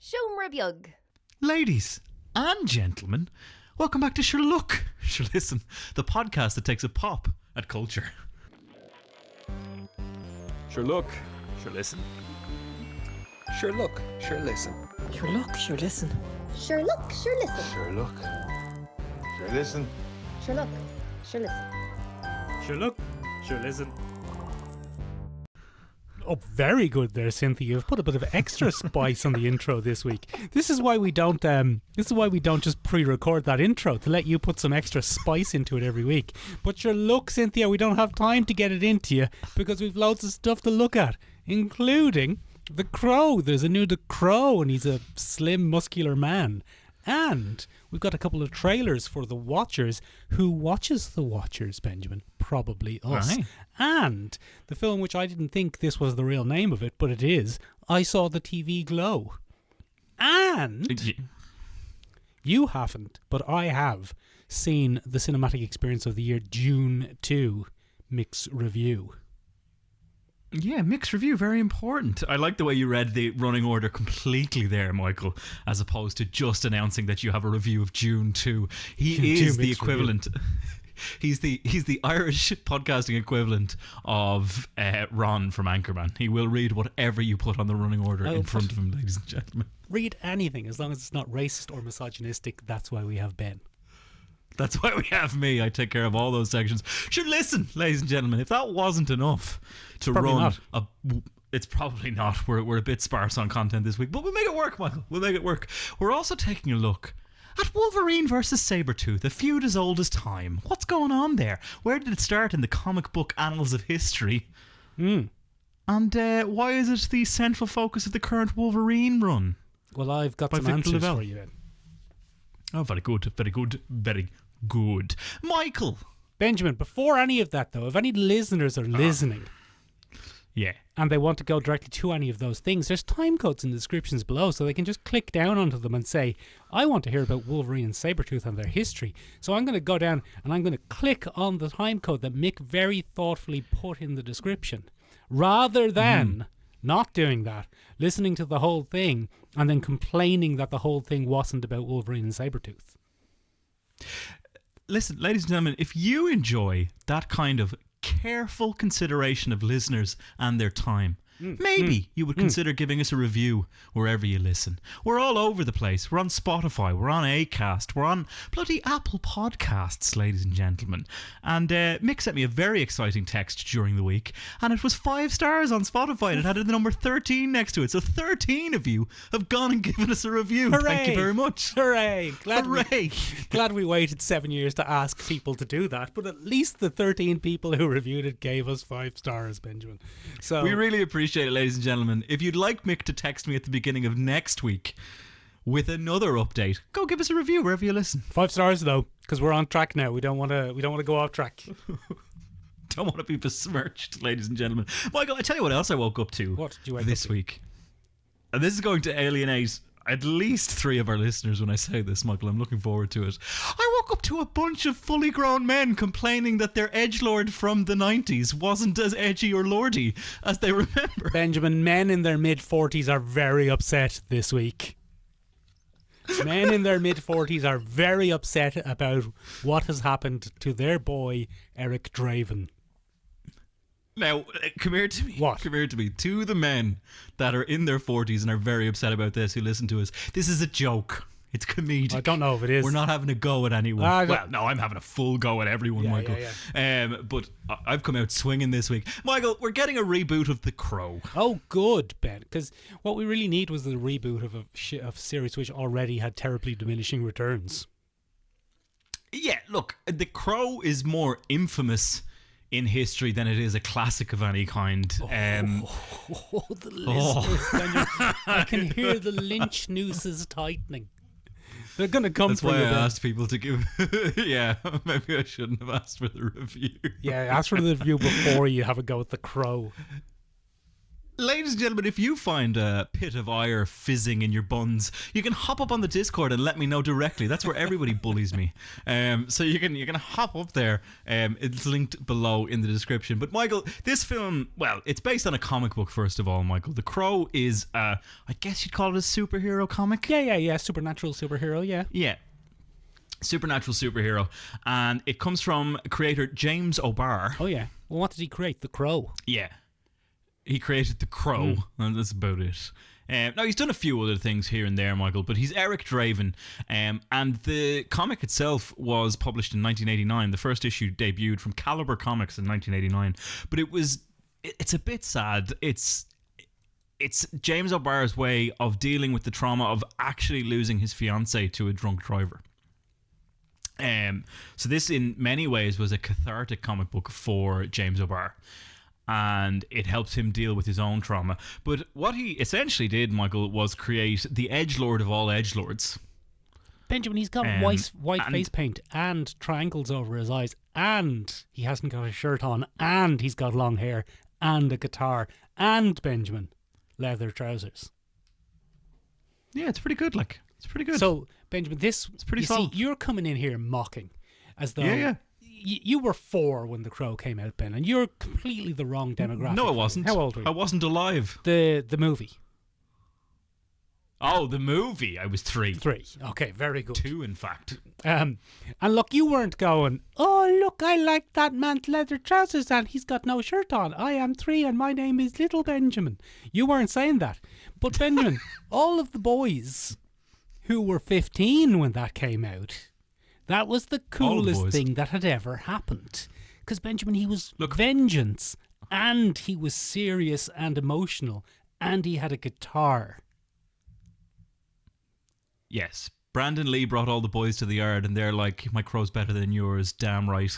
Siomra Biog. Ladies and gentlemen, welcome back to Sure Look, Sure Listen, the podcast that takes a pop at culture. Sure look, sure listen. Sure look, sure listen. Sure look, sure listen. Sure look, sure listen. Sure look, sure listen. Sure look, sure listen. Sure look, sure listen. Oh, very good there, Cynthia. You've put a bit of extra spice on the intro this week. This is why we don't. Just pre-record that intro to let you put some extra spice into it every week. But sure, look, Cynthia, we don't have time to get it into you because we've loads of stuff to look at, including The Crow. There's a new The Crow, and he's a slim, muscular man. And we've got a couple of trailers for The Watchers. Who watches The Watchers, Benjamin? Probably us. Right. And the film, which I didn't think this was the real name of it, but it is, I Saw the TV Glow. And you haven't, but I have seen the cinematic experience of the year, Dune 2, Mick's review. Yeah, mixed review, very important. I like the way you read the running order completely there, Michael, as opposed to just announcing that you have a review of Dune 2. He is the equivalent. He's the Irish podcasting equivalent of Ron from Anchorman. He will read whatever you put on the running order in front of him, ladies and gentlemen. Read anything, as long as it's not racist or misogynistic. That's why we have Ben. That's why we have me. I take care of all those sections. Sure, listen, ladies and gentlemen, if that wasn't enough to run it's probably not. We're a bit sparse on content this week, but we'll make it work, Michael. We'll make it work. We're also taking a look at Wolverine versus Sabretooth, a feud as old as time. What's going on there? Where did it start in the comic book annals of history? And why is it the central focus of the current Wolverine run? Well, I've got By some Victor answers Lavelle. for you, Ben. Oh, very good, very good, very good. Michael! Benjamin, before any of that, though, if any listeners are listening... Yeah. and they want to go directly to any of those things, there's time codes in the descriptions below, so they can just click down onto them and say, I want to hear about Wolverine and Sabretooth and their history. So I'm going to go down and I'm going to click on the time code that Mick very thoughtfully put in the description, rather than not doing that, listening to the whole thing and then complaining that the whole thing wasn't about Wolverine and Sabretooth. Listen, ladies and gentlemen, if you enjoy that kind of careful consideration of listeners and their time, maybe you would consider giving us a review wherever you listen. We're all over the place. We're on Spotify, we're on Acast, we're on bloody Apple Podcasts, ladies and gentlemen. And Mick sent me a very exciting text during the week, and it was 5 stars on Spotify, and it had the number 13 next to it. So 13 of you have gone and given us a review. Hooray! Thank you very much. Hooray! Hooray! Glad we waited 7 years to ask people to do that, but at least the 13 people who reviewed it gave us 5 stars, Benjamin. So we really appreciate it, ladies and gentlemen. If you'd like Mick to text me at the beginning of next week with another update, go give us a review wherever you listen. 5 stars though, because we're on track now. We don't want to go off track. Don't want to be besmirched, ladies and gentlemen. Michael, I tell you what else I woke up to What did you wake this up to? week. And this is going to alienate at least 3 of our listeners when I say this, Michael. I'm looking forward to it. I woke up to a bunch of fully grown men complaining that their edgelord from the 90s wasn't as edgy or lordy as they remember. Benjamin, men in their mid-40s are very upset this week. Men in their mid-40s are very upset about what has happened to their boy, Eric Draven. Now, come here to me. What? Come here to me. To the men that are in their 40s and are very upset about this, who listen to us, this is a joke. It's comedic. I don't know if it is. We're not having a go at anyone. Well, no, I'm having a full go at everyone, Yeah, Michael. But I've come out swinging this week. Michael, we're getting a reboot of The Crow. Oh, good, Ben. Because what we really need was the reboot of a series which already had terribly diminishing returns. Yeah, look, The Crow is more infamous in history than it is a classic of any kind. The listeners, Daniel, I can hear the lynch nooses tightening. They're going to come That's for why you. I Ben. asked people to give... Yeah, maybe I shouldn't have asked for the review. Yeah, ask for the review before you have a go at The Crow. Ladies and gentlemen, if you find a pit of ire fizzing in your buns, you can hop up on the Discord and let me know directly. That's where everybody bullies me. So you can hop up there. It's linked below in the description. But Michael, this film, well, it's based on a comic book, first of all, Michael. The Crow is, I guess you'd call it a superhero comic? Yeah. Supernatural superhero, yeah. Yeah. Supernatural superhero. And it comes from creator James O'Barr. Oh, yeah. Well, what did he create? The Crow? Yeah. He created The Crow, and that's about it. Now, he's done a few other things here and there, Michael, but he's Eric Draven, and the comic itself was published in 1989. The first issue debuted from Caliber Comics in 1989, but it's a bit sad. It's James O'Barr's way of dealing with the trauma of actually losing his fiancée to a drunk driver. So this, in many ways, was a cathartic comic book for James O'Barr. And it helps him deal with his own trauma. But what he essentially did, Michael, was create the edgelord of all edgelords. Benjamin, he's got white face paint and triangles over his eyes, and he hasn't got a shirt on, and he's got long hair, and a guitar, and, Benjamin, leather trousers. Yeah, it's pretty good, like. It's pretty good. So, Benjamin, it's pretty solid. See, you're coming in here mocking, as though... Yeah. You were 4 when The Crow came out, Ben, and you're completely the wrong demographic. No, I wasn't. How old were you? I wasn't alive. The movie. Oh, the movie. I was 3. 3. Okay, very good. 2, in fact. And look, you weren't going, oh, look, I like that man's leather trousers and he's got no shirt on. I am 3 and my name is Little Benjamin. You weren't saying that. But, Benjamin, all of the boys who were 15 when that came out... That was the coolest thing that had ever happened. Because Benjamin, he was vengeance, and he was serious and emotional, and he had a guitar. Yes. Brandon Lee brought all the boys to the yard, and they're like, my crow's better than yours, damn right.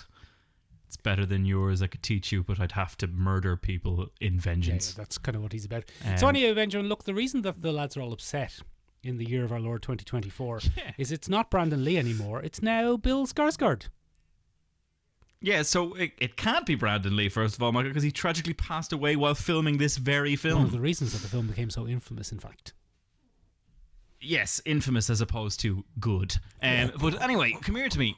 It's better than yours, I could teach you, but I'd have to murder people in vengeance. Yeah, that's kind of what he's about. So anyway, Benjamin, look, the reason that the lads are all upset... in the year of our Lord 2024, is it's not Brandon Lee anymore. It's now Bill Skarsgård. Yeah, so it can't be Brandon Lee, first of all, Michael, because he tragically passed away while filming this very film. One of the reasons that the film became so infamous, in fact. Yes, infamous as opposed to good. But anyway, come here to me.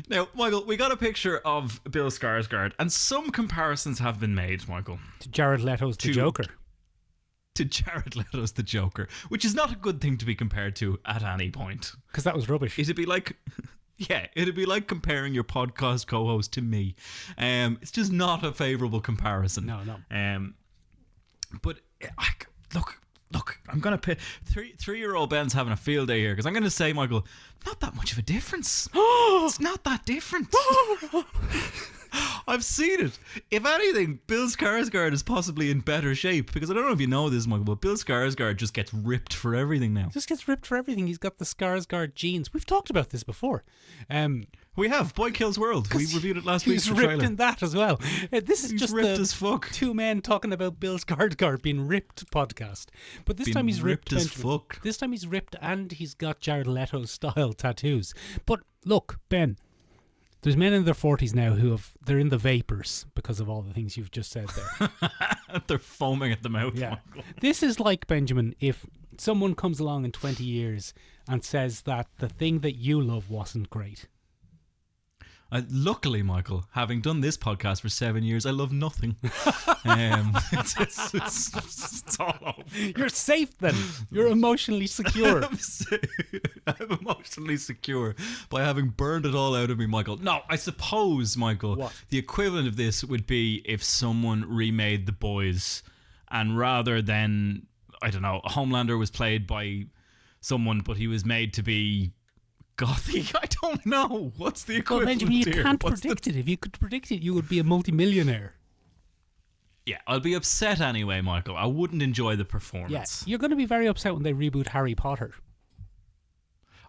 Now, Michael, we got a picture of Bill Skarsgård, and some comparisons have been made, Michael. To Jared Leto's The Joker. To Jared Leto's The Joker, which is not a good thing to be compared to at any point. Because that was rubbish. It'd be like comparing your podcast co-host to me. It's just not a favourable comparison. No. But look, I'm going to put three-year-old Ben's having a field day here, because I'm going to say, Michael, not that much of a difference. It's not that different. I've seen it. If anything, Bill Skarsgård is possibly in better shape, because I don't know if you know this, Michael, but Bill Skarsgård just gets ripped for everything now. Just gets ripped for everything. He's got the Skarsgård genes. We've talked about this before. We have. Boy Kills World. We reviewed it last week. He's ripped in that as well. He's just ripped as fuck. 2 men talking about Bill Skarsgård being ripped podcast. But this time he's ripped as fuck. This time he's ripped and he's got Jared Leto style tattoos. But look, Ben, there's men in their 40s now they're in the vapors because of all the things you've just said there. They're foaming at the mouth. Yeah. This is like, Benjamin, if someone comes along in 20 years and says that the thing that you love wasn't great. Luckily, Michael, having done this podcast for 7 years, I love nothing. It's all over. You're safe then. You're emotionally secure. I'm emotionally secure by having burned it all out of me, Michael. No, I suppose, Michael, the equivalent of this would be if someone remade The Boys, and rather than, I don't know, Homelander was played by someone, but he was made to be gothy. I don't know. What's the equivalent? Well, Benjamin, you can't predict it. If you could predict it, you would be a multimillionaire. Yeah, I'll be upset anyway, Michael. I wouldn't enjoy the performance. Yeah, you're going to be very upset when they reboot Harry Potter.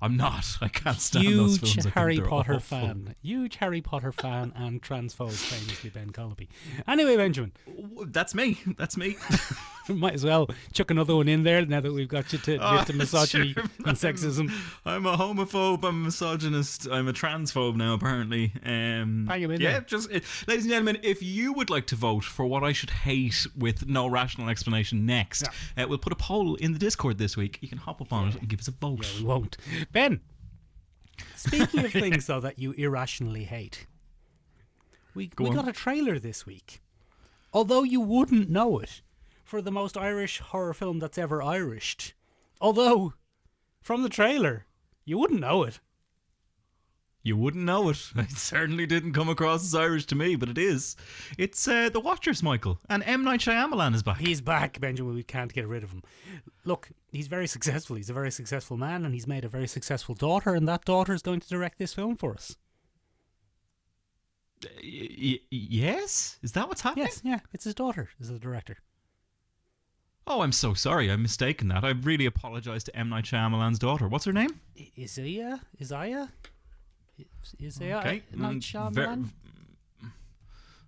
I'm not. I can't stand those films. Huge Harry Potter fan. Huge Harry Potter fan and transphobe, famously Ben Colby. Anyway, Benjamin. That's me. Might as well chuck another one in there now that we've got you to admit to misogyny sure, and sexism. I'm a homophobe, I'm a misogynist, I'm a transphobe now, apparently. Bang him in there. Ladies and gentlemen, if you would like to vote for what I should hate with no rational explanation next, we'll put a poll in the Discord this week. You can hop up on it and give us a vote. Yeah, we won't. Ben, speaking of things, though, that you irrationally hate, we got a trailer this week. Although you wouldn't know it, for the most Irish horror film that's ever Irished. Although, from the trailer, you wouldn't know it. You wouldn't know it. It certainly didn't come across as Irish to me, but it is. It's The Watchers, Michael. And M. Night Shyamalan is back. He's back, Benjamin. We can't get rid of him. Look, he's very successful. He's a very successful man, and he's made a very successful daughter, and that daughter is going to direct this film for us. Yes? Is that what's happening? Yes, yeah. It's his daughter is the director. Oh, I'm so sorry. I'm mistaken that. I really apologise to M. Night Shyamalan's daughter. What's her name? Isaiah? Okay. Night Shyamalan?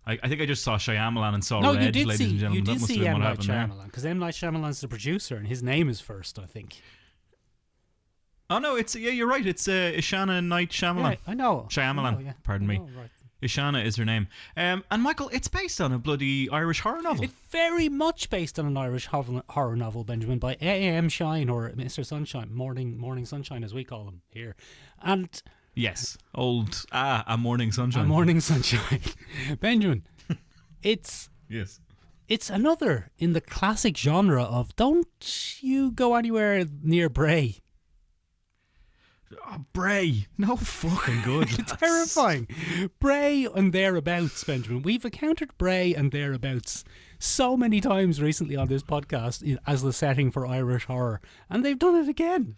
I think I just saw Shyamalan and saw No, Red, you did ladies and gentlemen. you That did must have see been M. what Night happened there. Shyamalan, because M. Night Shyamalan's the producer, and his name is first, I think. Oh, no, you're right. It's Ishana Night Shyamalan. Yeah, I know. Shyamalan, pardon me. Right. Ishana is her name. And Michael, it's based on a bloody Irish horror novel. It's very much based on an Irish horror novel, Benjamin, by A.M. Shine, or Mr. Sunshine, Morning Sunshine as we call him here. And yes, A Morning Sunshine. A Morning Sunshine. Benjamin, it's another in the classic genre of don't you go anywhere near Bray. Oh, Bray. No fucking good. Terrifying. Bray and thereabouts, Benjamin. We've encountered Bray and thereabouts so many times recently on this podcast as the setting for Irish horror, and they've done it again.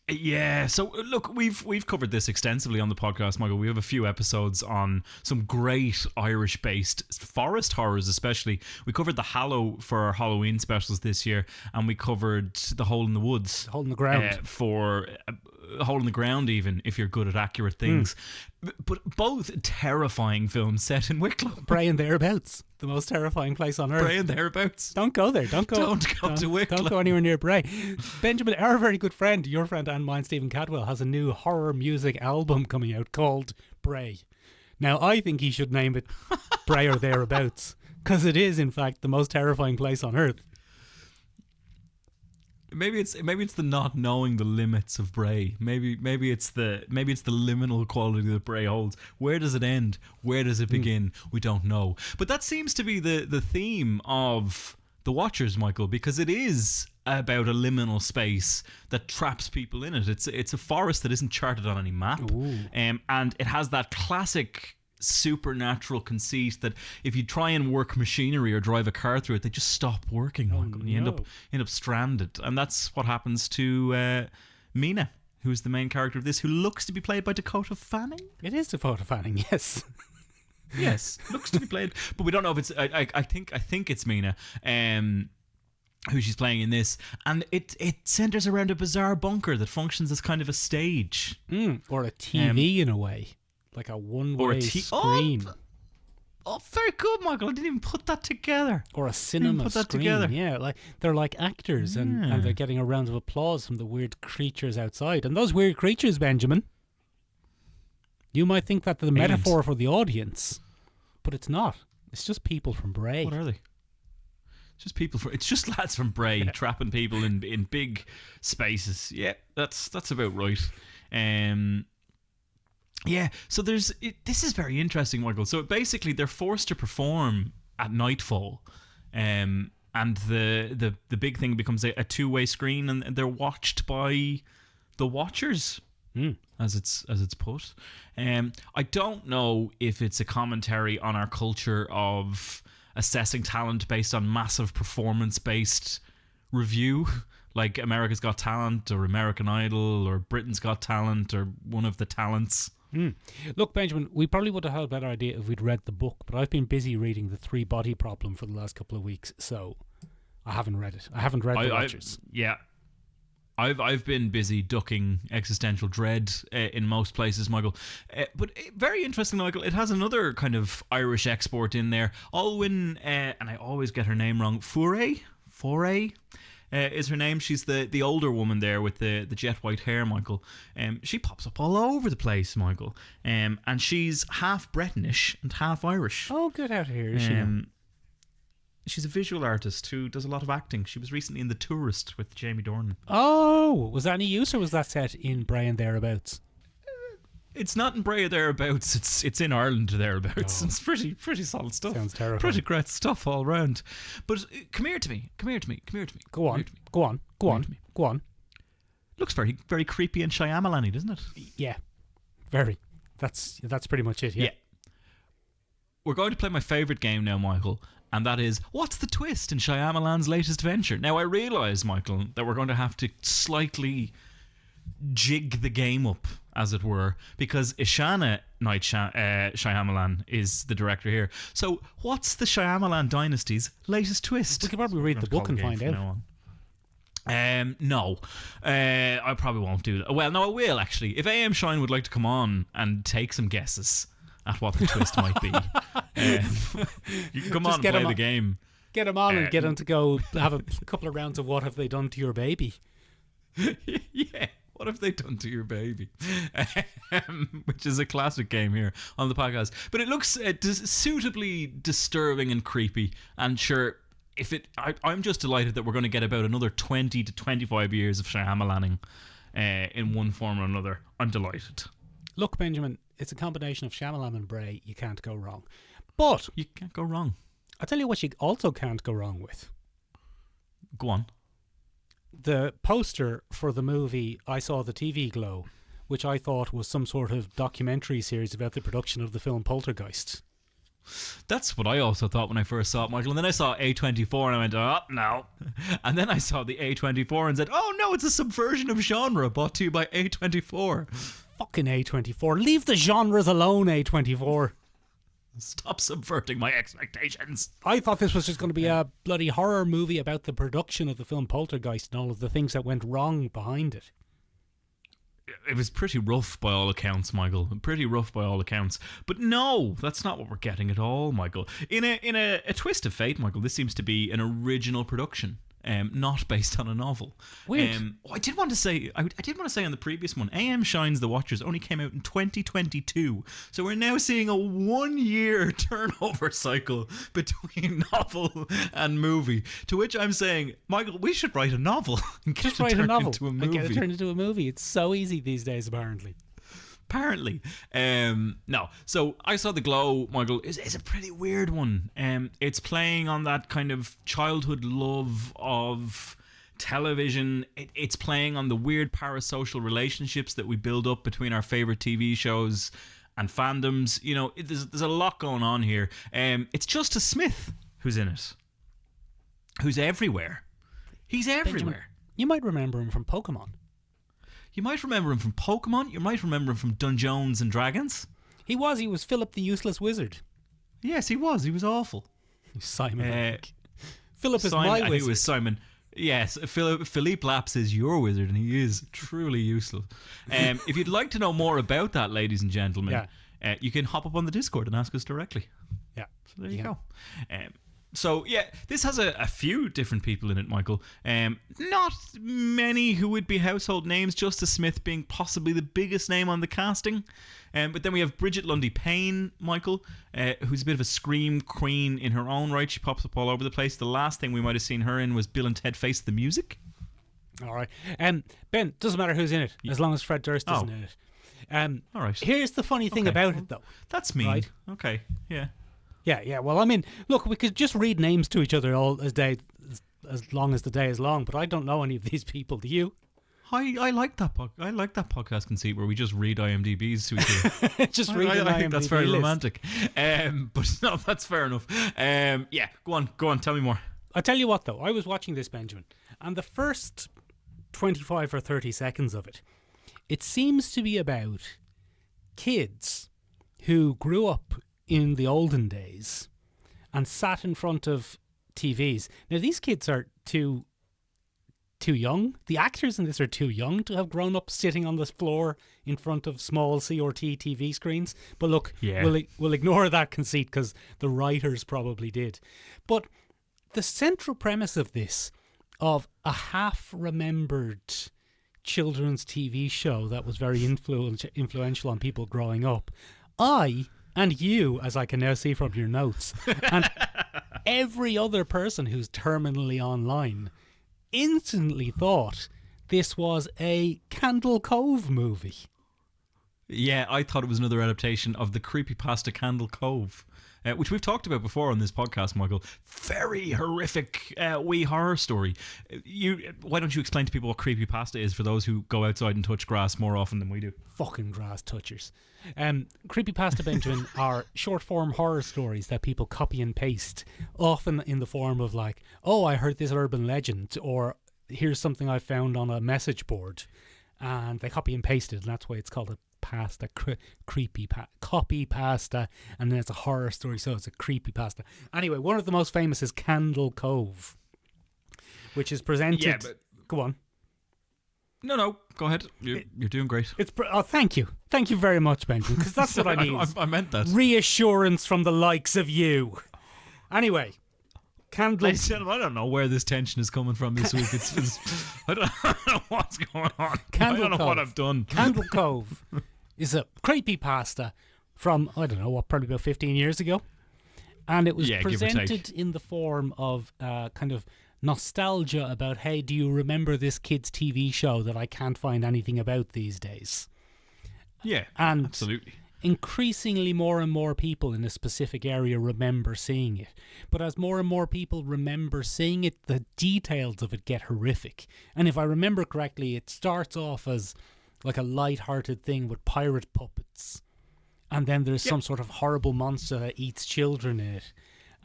Yeah, so look, we've covered this extensively on the podcast, Michael. We have a few episodes on some great Irish-based forest horrors, especially. We covered The Hallow for our Halloween specials this year, and we covered The Hole in the Woods. Hole in the Ground. For A Hole in the Ground, even, if you're good at accurate things. But both terrifying films set in Wicklow. Bray and thereabouts. The most terrifying place on earth. Bray and thereabouts. Don't go there. Don't go to Wicklow. Don't go anywhere near Bray. Benjamin, our very good friend, your friend and mine, Stephen Cadwell, has a new horror music album coming out called Bray. Now, I think he should name it Bray or thereabouts, because it is, in fact, the most terrifying place on earth. Maybe it's the not knowing the limits of Bray. Maybe it's the liminal quality that Bray holds. Where does it end? Where does it begin? We don't know. But that seems to be the theme of The Watchers, Michael, because it is about a liminal space that traps people in it. It's a forest that isn't charted on any map, and it has that classic supernatural conceit that if you try and work machinery or drive a car through it, they just stop working. And you end up stranded, and that's what happens to Mina, who's the main character of this, who looks to be played by Dakota Fanning. It is Dakota Fanning, yes. Yes, looks to be played, but we don't know if it's. I think it's Mina, who she's playing in this, and it centers around a bizarre bunker that functions as kind of a stage, or a TV in a way. Like a one-way screen. Oh, very good, Michael. I didn't even put that together. Or a cinema put that screen. Together. Yeah, like they're like actors, and they're getting a round of applause from the weird creatures outside. And those weird creatures, Benjamin, you might think that they're the metaphor for the audience, but it's not. It's just people from Bray. What are they? It's just lads from Bray trapping people in big spaces. Yeah, that's about right. Yeah, so this is very interesting, Michael. So basically, they're forced to perform at nightfall, and the big thing becomes a two-way screen, and they're watched by the Watchers, as it's put. I don't know if it's a commentary on our culture of assessing talent based on massive performance-based review, like America's Got Talent or American Idol or Britain's Got Talent or one of the talents. Look, Benjamin, we probably would have had a better idea if we'd read the book, but I've been busy reading The Three Body Problem for the last couple of weeks, so I haven't read it. I haven't read The Watchers. I've been busy ducking existential dread in most places, Michael. But very interesting, Michael. It has another kind of Irish export in there. Alwyn, and I always get her name wrong. Foray is her name. She's the older woman there with the jet white hair, Michael. She pops up all over the place, Michael. And she's half Bretonish and half Irish. Oh, get out of here! Is she now? She's a visual artist who does a lot of acting. She was recently in The Tourist with Jamie Dornan. Oh, was that any use, or was that set in Bray and thereabouts? It's not in Bray or thereabouts. It's in Ireland thereabouts. Oh. It's pretty solid stuff. Sounds terrible. Pretty great stuff all round. But come here to me. Go on. Looks very, very creepy and Shyamalan-y, doesn't it? Yeah, very. That's pretty much it. Yeah. We're going to play my favourite game now, Michael. And that is, what's the twist in Shyamalan's latest venture? Now, I realise, Michael, that we're going to have to slightly jig the game up, as it were, because Ishana Night Shyamalan is the director here. So, what's the Shyamalan dynasty's latest twist? We could probably read the book and find out. No, I probably won't do that. Well, no, I will actually. If AM Shine would like to come on and take some guesses at what the twist might be, you can come on and play the game. Get him on and get him to go have a couple of rounds of What Have They Done to Your Baby? Yeah, what have they done to your baby? Which is a classic game here on the podcast. But it looks suitably disturbing and creepy. And sure, I'm just delighted that we're going to get about another 20 to 25 years of Shyamalaning in one form or another. I'm delighted. Look, Benjamin, it's a combination of Shyamalan and Bray. You can't go wrong. But you can't go wrong. I'll tell you what you also can't go wrong with. Go on. The poster for the movie I Saw the TV Glow, which I thought was some sort of documentary series about the production of the film Poltergeist. That's what I also thought when I first saw it, Michael. And then I saw A24 and I went, oh, no. And then I saw the A24 and said, oh, no, it's a subversion of genre brought to you by A24. Fucking A24. Leave the genres alone, A24. Stop subverting my expectations. I thought this was just going to be a bloody horror movie about the production of the film Poltergeist and all of the things that went wrong behind it. It was pretty rough by all accounts, Michael. Pretty rough by all accounts. But no, that's not what we're getting at all, Michael. In a twist of fate, Michael, this seems to be an original production. Not based on a novel. Weird. I did want to say on the previous one, AM Shines the Watchers only came out in 2022, so we're now seeing a 1-year turnover cycle between novel and movie. To which I'm saying, Michael, we should write a novel and get it turned into a movie. And get it turned into a movie. It's so easy these days, apparently. No. So I Saw the Glow, Michael, is a pretty weird one. It's playing on that kind of childhood love of television. It's playing on the weird parasocial relationships that we build up between our favourite TV shows and fandoms. You know, there's a lot going on here. It's Justice Smith who's in it. Who's everywhere. He's everywhere. Benjamin, you might remember him from Pokemon. You might remember him from Pokemon. You might remember him from Dungeons and Dragons. He was Philip the Useless Wizard. Yes, he was. He was awful. Simon. Philip is my wizard. I think it was Simon. Yes, Philippe Laps is your wizard, and he is truly useless. If you'd like to know more about that, ladies and gentlemen, you can hop up on the Discord and ask us directly. Yeah. So there you go. So, yeah, this has a few different people in it, Michael. Not many who would be household names, Justice Smith being possibly the biggest name on the casting. But then we have Bridget Lundy-Payne, Michael, who's a bit of a scream queen in her own right. She pops up all over the place. The last thing we might have seen her in was Bill and Ted Face the Music. All right. Ben, doesn't matter who's in it, as long as Fred Durst isn't in it. All right. Here's the funny thing about it, though. That's mean. Right? Okay, yeah. Yeah. Well, I mean, look, we could just read names to each other as long as the day is long, but I don't know any of these people. Do you? I like that podcast conceit where we just read IMDb's to each other. Just read an IMDb think that's very list. romantic. But no, that's fair enough. Yeah, go on, tell me more. I'll tell you what, though. I was watching this, Benjamin, and the first 25 or 30 seconds of it seems to be about kids who grew up in the olden days and sat in front of TVs. Now, these kids are two too young. The actors in this are too young to have grown up sitting on the floor in front of small CRT TV screens. But look, we'll ignore that conceit because the writers probably did. But the central premise of this, of a half-remembered children's TV show that was very influential on people growing up, I and you, as I can now see from your notes, and every other person who's terminally online instantly thought this was a Candle Cove movie. Yeah, I thought it was another adaptation of the creepypasta Candle Cove, which we've talked about before on this podcast, Michael. Very horrific wee horror story. Why don't you explain to people what creepypasta is for those who go outside and touch grass more often than we do? Fucking grass touchers. Creepypasta, Benjamin, are short form horror stories that people copy and paste, often in the form of like, oh, I heard this urban legend, or here's something I found on a message board, and they copy and paste it, and that's why it's called a pasta, copy pasta, and then it's a horror story, so it's a creepy pasta. Anyway, one of the most famous is Candle Cove, which is presented. Yeah, but go on. No, go ahead. You're doing great. Thank you very much, Benjamin, because that's what I need. I meant that. Reassurance from the likes of you. Anyway, Ladies and gentlemen, I don't know where this tension is coming from this week. I don't know what's going on. I don't know what I've done. Candle Cove is a creepypasta from, I don't know, probably about 15 years ago. And it was presented in the form of kind of nostalgia about, hey, do you remember this kid's TV show that I can't find anything about these days? Yeah, and absolutely. Increasingly more and more people in a specific area remember seeing it. But as more and more people remember seeing it, the details of it get horrific. And if I remember correctly, it starts off as like a light-hearted thing with pirate puppets. And then there's some sort of horrible monster that eats children in it.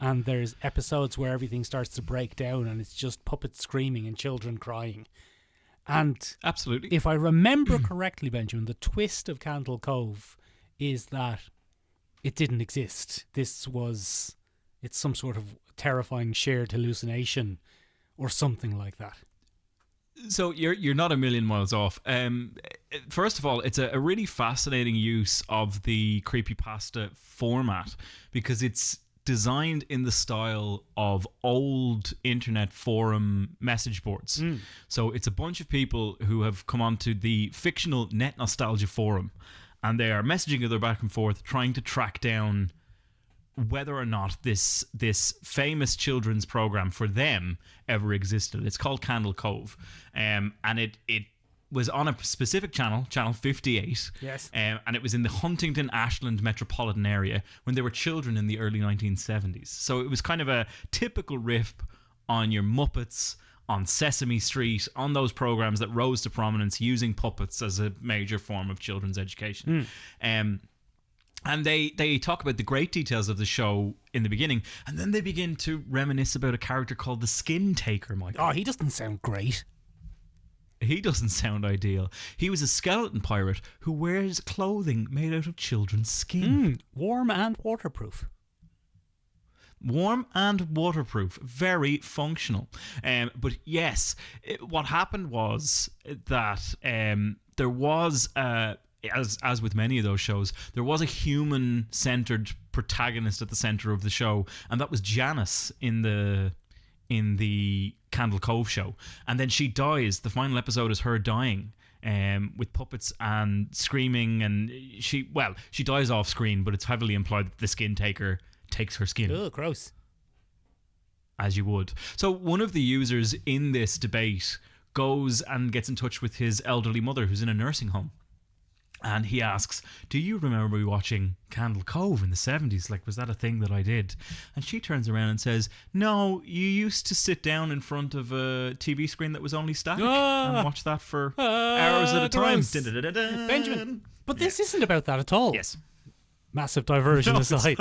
And there's episodes where everything starts to break down and it's just puppets screaming and children crying. And absolutely, if I remember correctly, Benjamin, the twist of Candle Cove is that it didn't exist. It's some sort of terrifying shared hallucination or something like that. So you're not a million miles off. First of all, it's a really fascinating use of the creepypasta format because it's designed in the style of old internet forum message boards. So it's a bunch of people who have come onto the fictional Net Nostalgia forum, and they are messaging each other back and forth, trying to track down whether or not this famous children's program for them ever existed. It's called Candle Cove, and it was on a specific channel 58. Yes. And it was in the Huntington Ashland metropolitan area when they were children in the early 1970s. So it was kind of a typical riff on your Muppets, on Sesame Street, on those programs that rose to prominence using puppets as a major form of children's education. And they talk about the great details of the show in the beginning, and then they begin to reminisce about a character called the Skin Taker, Michael. Oh, he doesn't sound great. He doesn't sound ideal. He was a skeleton pirate who wears clothing made out of children's skin. Warm and waterproof. Warm and waterproof, very functional. But yes, what happened was that there was, as with many of those shows, there was a human-centered protagonist at the center of the show, and that was Janice in the Candle Cove show. And then she dies. The final episode is her dying. With puppets and screaming, and she dies off screen, but it's heavily implied that the Skin Taker takes her skin. Oh, gross. As you would. So one of the users in this debate goes and gets in touch with his elderly mother who's in a nursing home. And he asks, do you remember me watching Candle Cove in the 70s? Like, was that a thing that I did? And she turns around and says, no, you used to sit down in front of a TV screen that was only static and watch that for hours at a time. Benjamin, but this isn't about that at all. Yes. Massive diversion aside.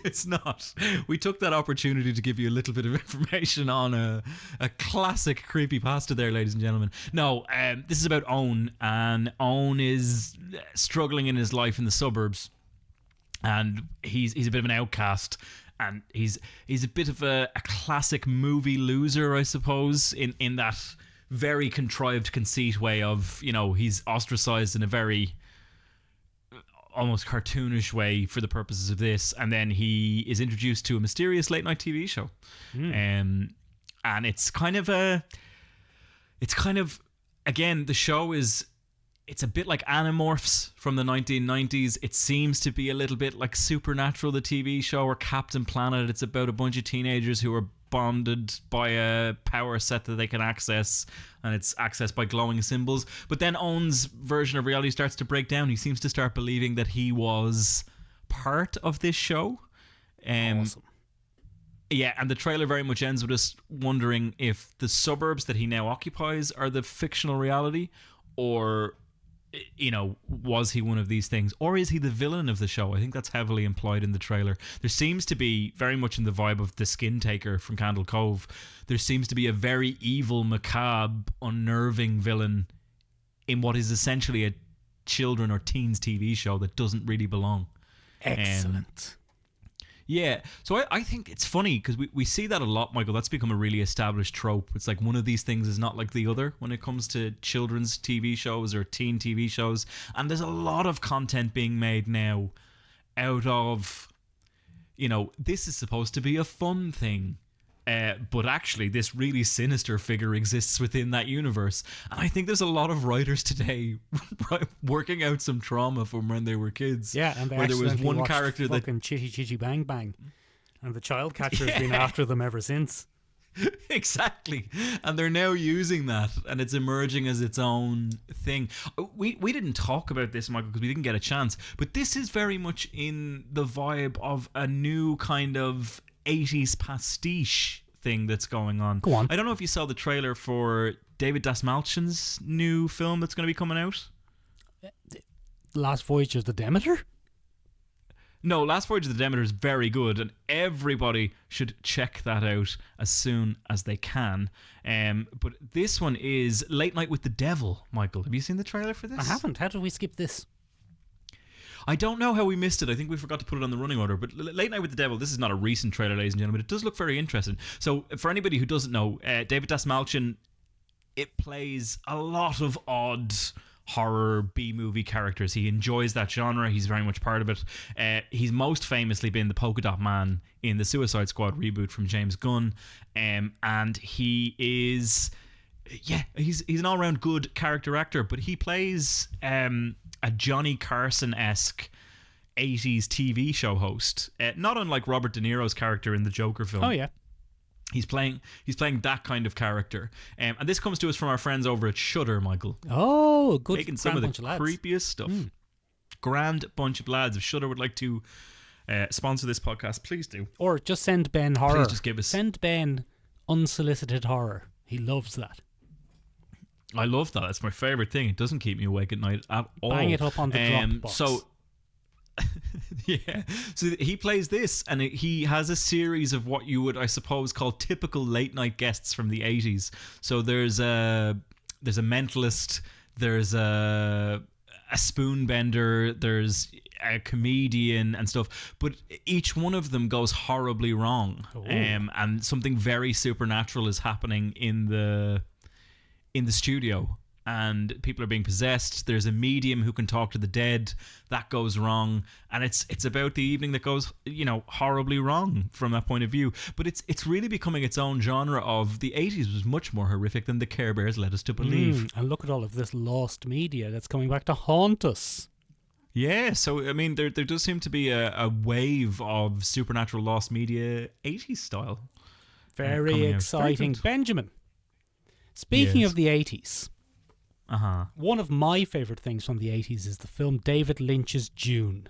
It's not. We took that opportunity to give you a little bit of information on a classic creepypasta there, ladies and gentlemen. No, this is about Owen, and Owen is struggling in his life in the suburbs, and he's a bit of an outcast, and he's a bit of a classic movie loser, I suppose, in that very contrived conceit way of, you know, he's ostracized in a very almost cartoonish way for the purposes of this, and then he is introduced to a mysterious late night TV show, and it's kind of again, the show it's a bit like Animorphs from the 1990s. It seems to be a little bit like Supernatural, the TV show, or Captain Planet. It's about a bunch of teenagers who are bonded by a power set that they can access, and it's accessed by glowing symbols. But then Owen's version of reality starts to break down. He seems to start believing that he was part of this show. Awesome. Yeah, and the trailer very much ends with us wondering if the suburbs that he now occupies are the fictional reality, or, you know, was he one of these things, or is he the villain of the show? I think that's heavily implied in the trailer. There seems to be, very much in the vibe of the Skin Taker from Candle Cove, there seems to be a very evil, macabre, unnerving villain in what is essentially a children or teens TV show that doesn't really belong. Excellent. Yeah, so I think it's funny because we see that a lot, Michael. That's become a really established trope. It's like one of these things is not like the other when it comes to children's TV shows or teen TV shows. And there's a lot of content being made now out of, you know, this is supposed to be a fun thing. But actually, this really sinister figure exists within that universe. And I think there's a lot of writers today working out some trauma from when they were kids. Yeah, and they where there was one character that fucking Chitty Chitty Bang Bang, and the child catcher has been after them ever since. Exactly, and they're now using that, and it's emerging as its own thing. We didn't talk about this, Michael, because we didn't get a chance. But this is very much in the vibe of a new kind of 80s pastiche thing that's going on. Go on. I don't know if you saw the trailer for David Dasmalchian's new film that's going to be coming out. Last Voyage of the Demeter? No, Last Voyage of the Demeter is very good, and everybody should check that out as soon as they can. But this one is Late Night with the Devil, Michael. Have you seen the trailer for this? I haven't. How did we skip this? I don't know how we missed it. I think we forgot to put it on the running order. But Late Night with the Devil, this is not a recent trailer, ladies and gentlemen. It does look very interesting. So for anybody who doesn't know, David Dasmalchian, it plays a lot of odd horror B-movie characters. He enjoys that genre. He's very much part of it. He's most famously been the Polka Dot Man in the Suicide Squad reboot from James Gunn. And he is... Yeah, he's an all-round good character actor, but he plays a Johnny Carson-esque 80s TV show host, not unlike Robert De Niro's character in the Joker film. Oh yeah, he's playing that kind of character, and this comes to us from our friends over at Shudder, Michael. Oh, good. Making some of the creepiest stuff. Grand bunch of lads. If Shudder would like to sponsor this podcast, please do. Or just send Ben horror. Please just give us. Send Ben unsolicited horror. He loves that. I love that. That's my favourite thing. It doesn't keep me awake at night at all. Bang it up on the Dropbox. So, yeah. So he plays this, and he has a series of what you would, I suppose, call typical late night guests from the 80s. So there's a mentalist, there's a spoon bender, there's a comedian and stuff, but each one of them goes horribly wrong. And something very supernatural is happening in the studio, and people are being possessed. There's a medium who can talk to the dead. That goes wrong, and it's about the evening that goes, you know, horribly wrong from that point of view. But it's really becoming its own genre of the 80s was much more horrific than the Care Bears led us to believe. And look at all of this lost media that's coming back to haunt us. Yeah, so I mean, there does seem to be a wave of supernatural lost media 80s style. Very exciting. Benjamin, speaking of the 80s, one of my favourite things from the 80s is the film David Lynch's Dune.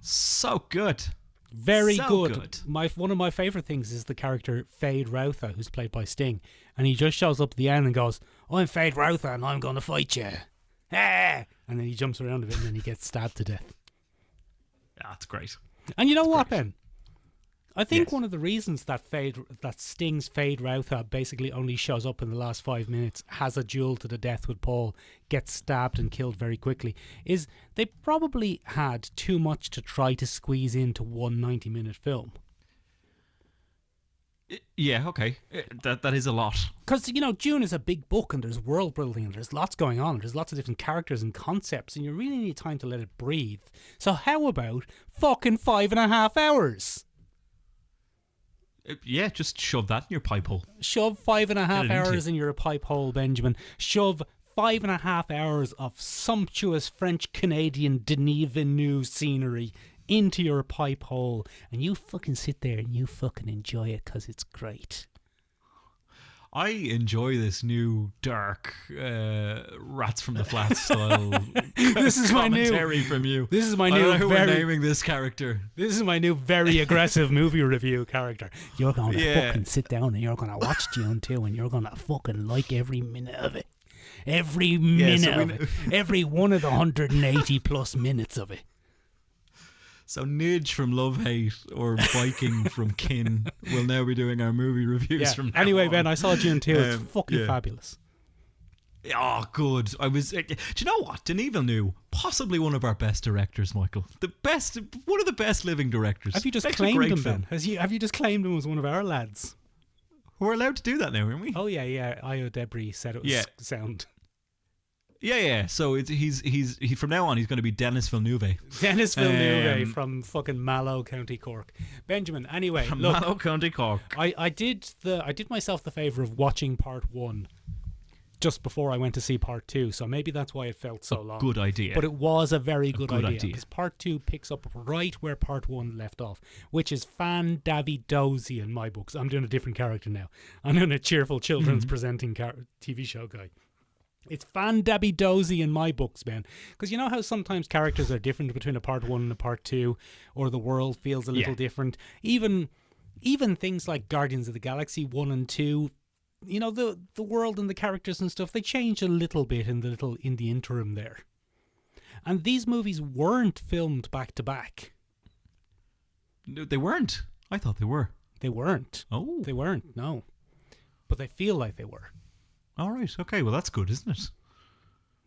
So good. Very good. One of my favourite things is the character Fade Routher, who's played by Sting, and he just shows up at the end and goes, "I'm Fade Routher and I'm going to fight you." And then he jumps around a bit and then he gets stabbed to death. That's great. And you know what, Ben? I think Yes. one of the reasons that Sting's Fade Routha basically only shows up in the last 5 minutes, has a duel to the death with Paul, gets stabbed and killed very quickly, is they probably had too much to try to squeeze into one 90-minute film. Yeah, okay. That is a lot. Because, Dune is a big book and there's world building and there's lots going on and there's lots of different characters and concepts and you really need time to let it breathe. So how about fucking 5.5 hours? Yeah, just shove that in your pipe hole. Shove 5.5 into hours you. in your pipe hole, Benjamin. Shove 5.5 hours of sumptuous French-Canadian Denis Villeneuve scenery into your pipe hole and you fucking sit there and you fucking enjoy it because it's great. I enjoy this new dark Rats from the Flats style This is my new commentary from you. This is my I new don't know who we're very naming this character. This is my new very aggressive movie review character. You're going to Yeah. fucking sit down and you're going to watch Dune 2 and you're going to fucking like every minute of it. Every minute of it. Every one of the 180 plus minutes of it. So Nidge from Love Hate or Viking from Kin will now be doing our movie reviews from now Anyway, on. Ben, I saw Dune 2. It's fucking yeah. fabulous. Oh, good. Do you know what? Denis Villeneuve, possibly one of our best directors, Michael. One of the best living directors. Have you just Makes a claimed great him, film. Ben? Have you just claimed him as one of our lads? We're allowed to do that now, aren't we? Oh, yeah. Io Debris said it was Yeah. sound. Yeah. So he's from now on he's going to be Denis Villeneuve. Denis Villeneuve from fucking Mallow, County Cork. Benjamin, anyway, From look, Mallow, County Cork. I did myself the favour of watching part 1 just before I went to see part 2, so maybe that's why it felt so long. Good idea. But it was a very good idea idea. because part 2 picks up right where part 1 left off, which is fan-davy-dozy in my books. I'm doing a different character now. I'm doing a cheerful children's presenting TV show guy. It's fan-dabby-dozy in my books, Ben. Because you know how sometimes characters are different between a part 1 and a part 2, or the world feels a little different. Even things like Guardians of the Galaxy 1 and 2, you know, the world and the characters and stuff, they change a little bit in the interim there. And these movies weren't filmed back to back. No, they weren't. I thought they were. They weren't. Oh. They weren't, no. But they feel like they were. All right. Okay. Well, that's good, isn't it?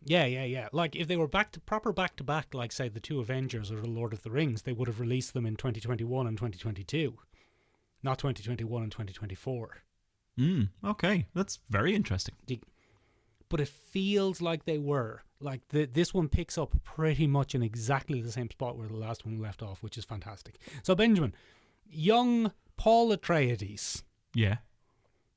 Yeah. Like, if they were proper back to back, like, say, the two Avengers or the Lord of the Rings, they would have released them in 2021 and 2022. Not 2021 and 2024. Okay. That's very interesting. But it feels like they were. Like, this one picks up pretty much in exactly the same spot where the last one left off, which is fantastic. So, Benjamin, young Paul Atreides. Yeah.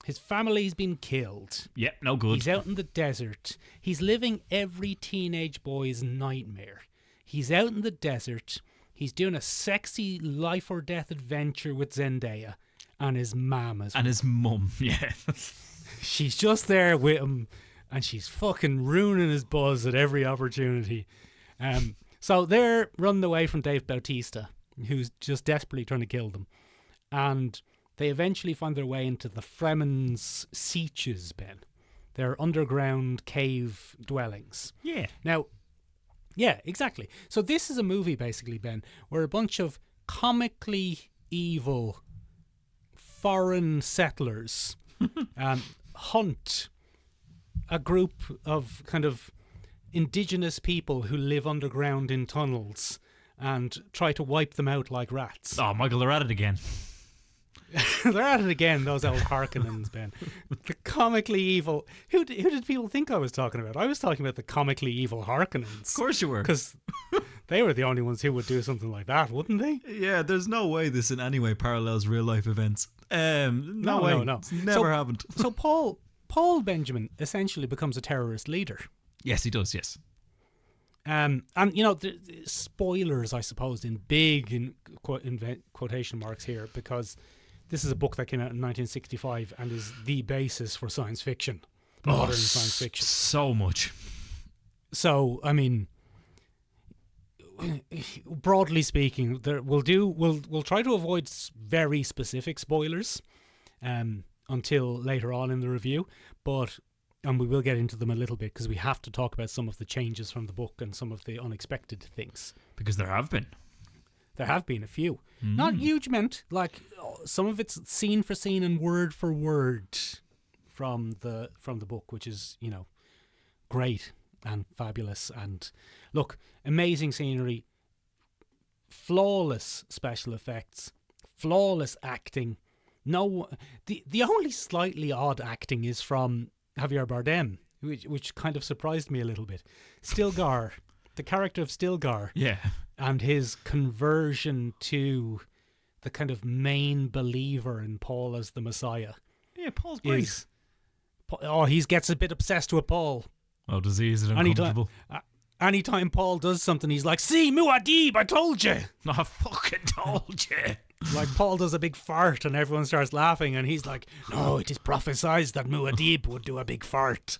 His family's been killed. Yeah. No good. He's out in the desert. He's living every teenage boy's nightmare. He's out in the desert. He's doing a sexy life or death adventure with Zendaya and his mum as well. And his mum. Yeah. She's just there with him and she's fucking ruining his buzz at every opportunity. So they're running away from Dave Bautista, who's just desperately trying to kill them. And they eventually find their way into the Fremen's Sieges, Ben. They're underground cave dwellings. Yeah. Now, yeah, exactly. So this is a movie, basically, Ben, where a bunch of comically evil foreign settlers hunt a group of kind of indigenous people who live underground in tunnels and try to wipe them out like rats. Oh, Michael, they're at it again. They're at it again, those old Harkonnens, Ben. The comically evil... Who did people think I was talking about? I was talking about the comically evil Harkonnens. Of course you were. Because they were the only ones who would do something like that, wouldn't they? Yeah, there's no way this in any way parallels real life events. No way. No. It's never happened. So Paul Benjamin essentially becomes a terrorist leader. Yes, he does, yes. And you know, the spoilers, I suppose, in quotation marks here, because this is a book that came out in 1965 and is the basis for science fiction, modern science fiction. So much. So, I mean, broadly speaking, we'll try to avoid very specific spoilers until later on in the review, and we will get into them a little bit because we have to talk about some of the changes from the book and some of the unexpected things. Because there have been. There have been a few. Not huge amount. Like some of it's scene for scene and word for word from the book, which is, you know, great and fabulous. And look, amazing scenery, flawless special effects, flawless acting. No, the only slightly odd acting is from Javier Bardem, which kind of surprised me a little bit. Stilgar, the character of Stilgar, and his conversion to the kind of main believer in Paul as the Messiah. Yeah, Paul's great. He gets a bit obsessed with Paul. Oh, does he? Is it uncomfortable? Anytime Paul does something, he's like, "See, Muad'Dib, I told you." I fucking told you. Like Paul does a big fart and everyone starts laughing and he's like, "No, it is prophesied that Muad'Dib would do a big fart."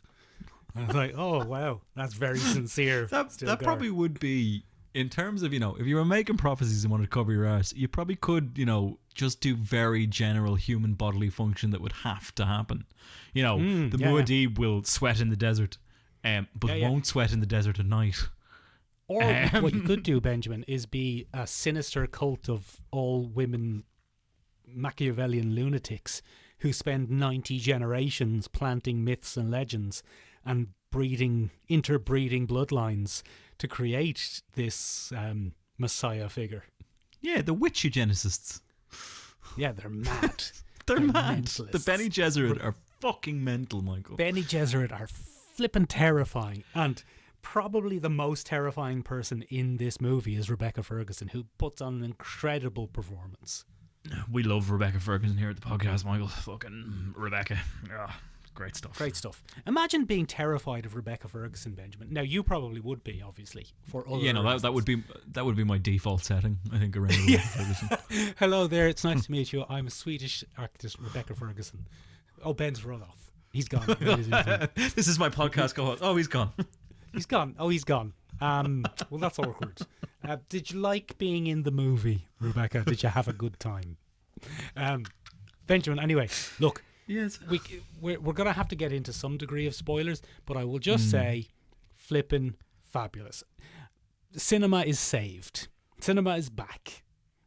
And I was like, "Oh wow, that's very sincere." That probably would be, in terms of, you know, if you were making prophecies and wanted to cover your ass, you probably could, you know, just do very general human bodily function that would have to happen. You know, the Muad'Dib will sweat in the desert, but won't sweat in the desert at night. Or what you could do, Benjamin, is be a sinister cult of all women Machiavellian lunatics who spend 90 generations planting myths and legends and interbreeding bloodlines to create this Messiah figure. Yeah, the witch eugenicists. Yeah, they're mad. They're mad. The Bene Gesserit are fucking mental, Michael. Bene Gesserit are flippin' terrifying. And probably the most terrifying person in this movie is Rebecca Ferguson, who puts on an incredible performance. We love Rebecca Ferguson here at the podcast, Michael. Fucking Rebecca. Great stuff. Great stuff. Imagine being terrified of Rebecca Ferguson, Benjamin. Now, you probably would be, obviously, for other reasons. that would be my default setting, I think, around Rebecca Ferguson. Hello there, it's nice to meet you. I'm a Swedish actress, Rebecca Ferguson. Oh, Ben's run off. He's gone. This is my podcast co-host. Oh, he's gone. He's gone. Oh, he's gone. Well, that's awkward. Did you like being in the movie, Rebecca? Did you have a good time? Benjamin, anyway, look. Yes. We're going to have to get into some degree of spoilers, but I will just say, flippin' fabulous. Cinema is saved. Cinema is back.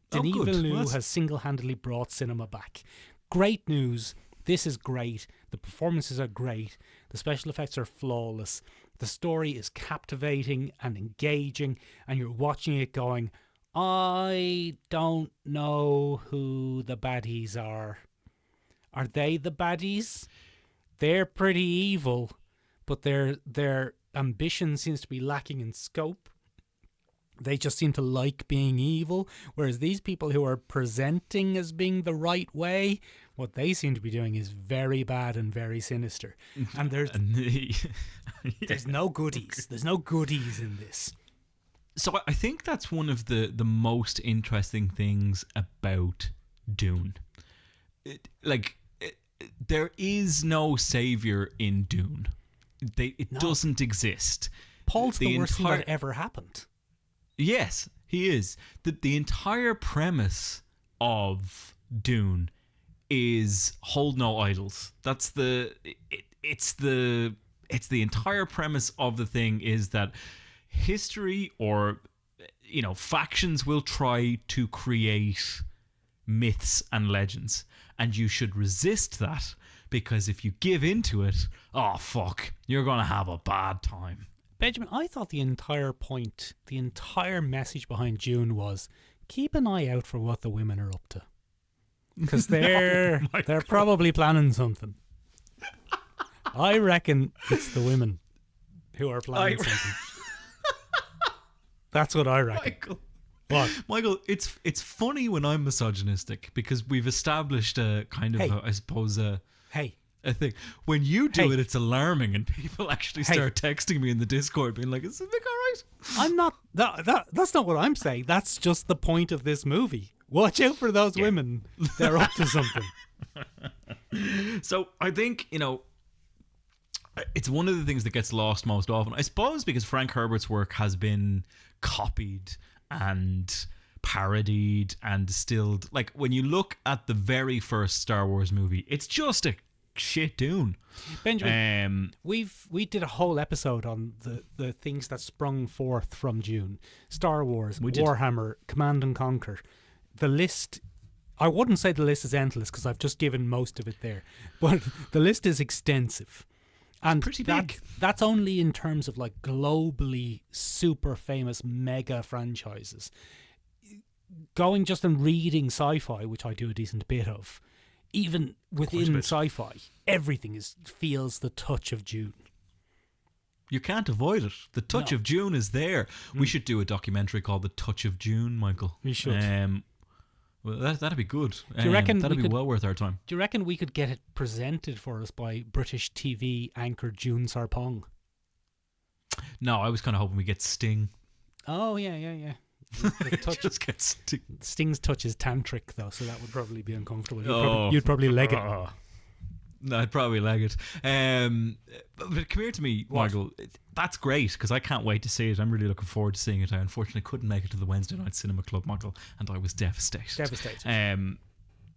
Denis Villeneuve has single-handedly brought cinema back. Great news. This is great. The performances are great. The special effects are flawless. The story is captivating and engaging, and you're watching it going, I don't know who the baddies are. Are they the baddies? They're pretty evil, but their ambition seems to be lacking in scope. They just seem to like being evil, whereas these people who are presenting as being the right way, what they seem to be doing is very bad and very sinister. And there's no goodies. There's no goodies in this. So I think that's one of the most interesting things about Dune. There is no savior in Dune. It doesn't exist. Paul's the worst thing that ever happened. Yes, he is. The entire premise of Dune is hold no idols. It's the entire premise of the thing is that history or, you know, factions will try to create myths and legends, and you should resist that, because if you give into it, oh fuck, you're gonna have a bad time. Benjamin, I thought the entire point, the entire message behind Dune was keep an eye out for what the women are up to, because they're probably planning something. I reckon it's the women who are planning something. That's what I reckon. Michael, it's funny when I'm misogynistic, because we've established a kind of, I suppose, a thing. When you do it, it's alarming, and people actually start texting me in the Discord being like, is Mick alright? I'm not, that's not what I'm saying. That's just the point of this movie. Watch out for those women. They're up to something. So I think, you know, it's one of the things that gets lost most often, I suppose, because Frank Herbert's work has been copied and parodied and distilled. Like, when you look at the very first Star Wars movie, it's just a shit Dune. Benjamin, we did a whole episode on the things that sprung forth from Dune. Star Wars, Warhammer, Command and Conquer. The list, I wouldn't say the list is endless because I've just given most of it there, but the list is extensive. And pretty big. That's only in terms of like globally super famous mega franchises. Going just and reading sci-fi, which I do a decent bit of, even within sci-fi, everything feels the touch of Dune. You can't avoid it. The touch of Dune is there. We should do a documentary called The Touch of Dune, Michael. We should. Well, that'd be good. Do you reckon that'd be well worth our time? Do you reckon we could get it presented for us by British TV anchor June Sarpong? No, I was kind of hoping we get Sting. Oh, yeah. The touch, just get Sting. Sting's touch is tantric, though, so that would probably be uncomfortable. You'd probably leg it. No, I'd probably leg it. But come here to me, Michael. That's great because I can't wait to see it. I'm really looking forward to seeing it. I unfortunately couldn't make it to the Wednesday night cinema club, Michael, and I was devastated.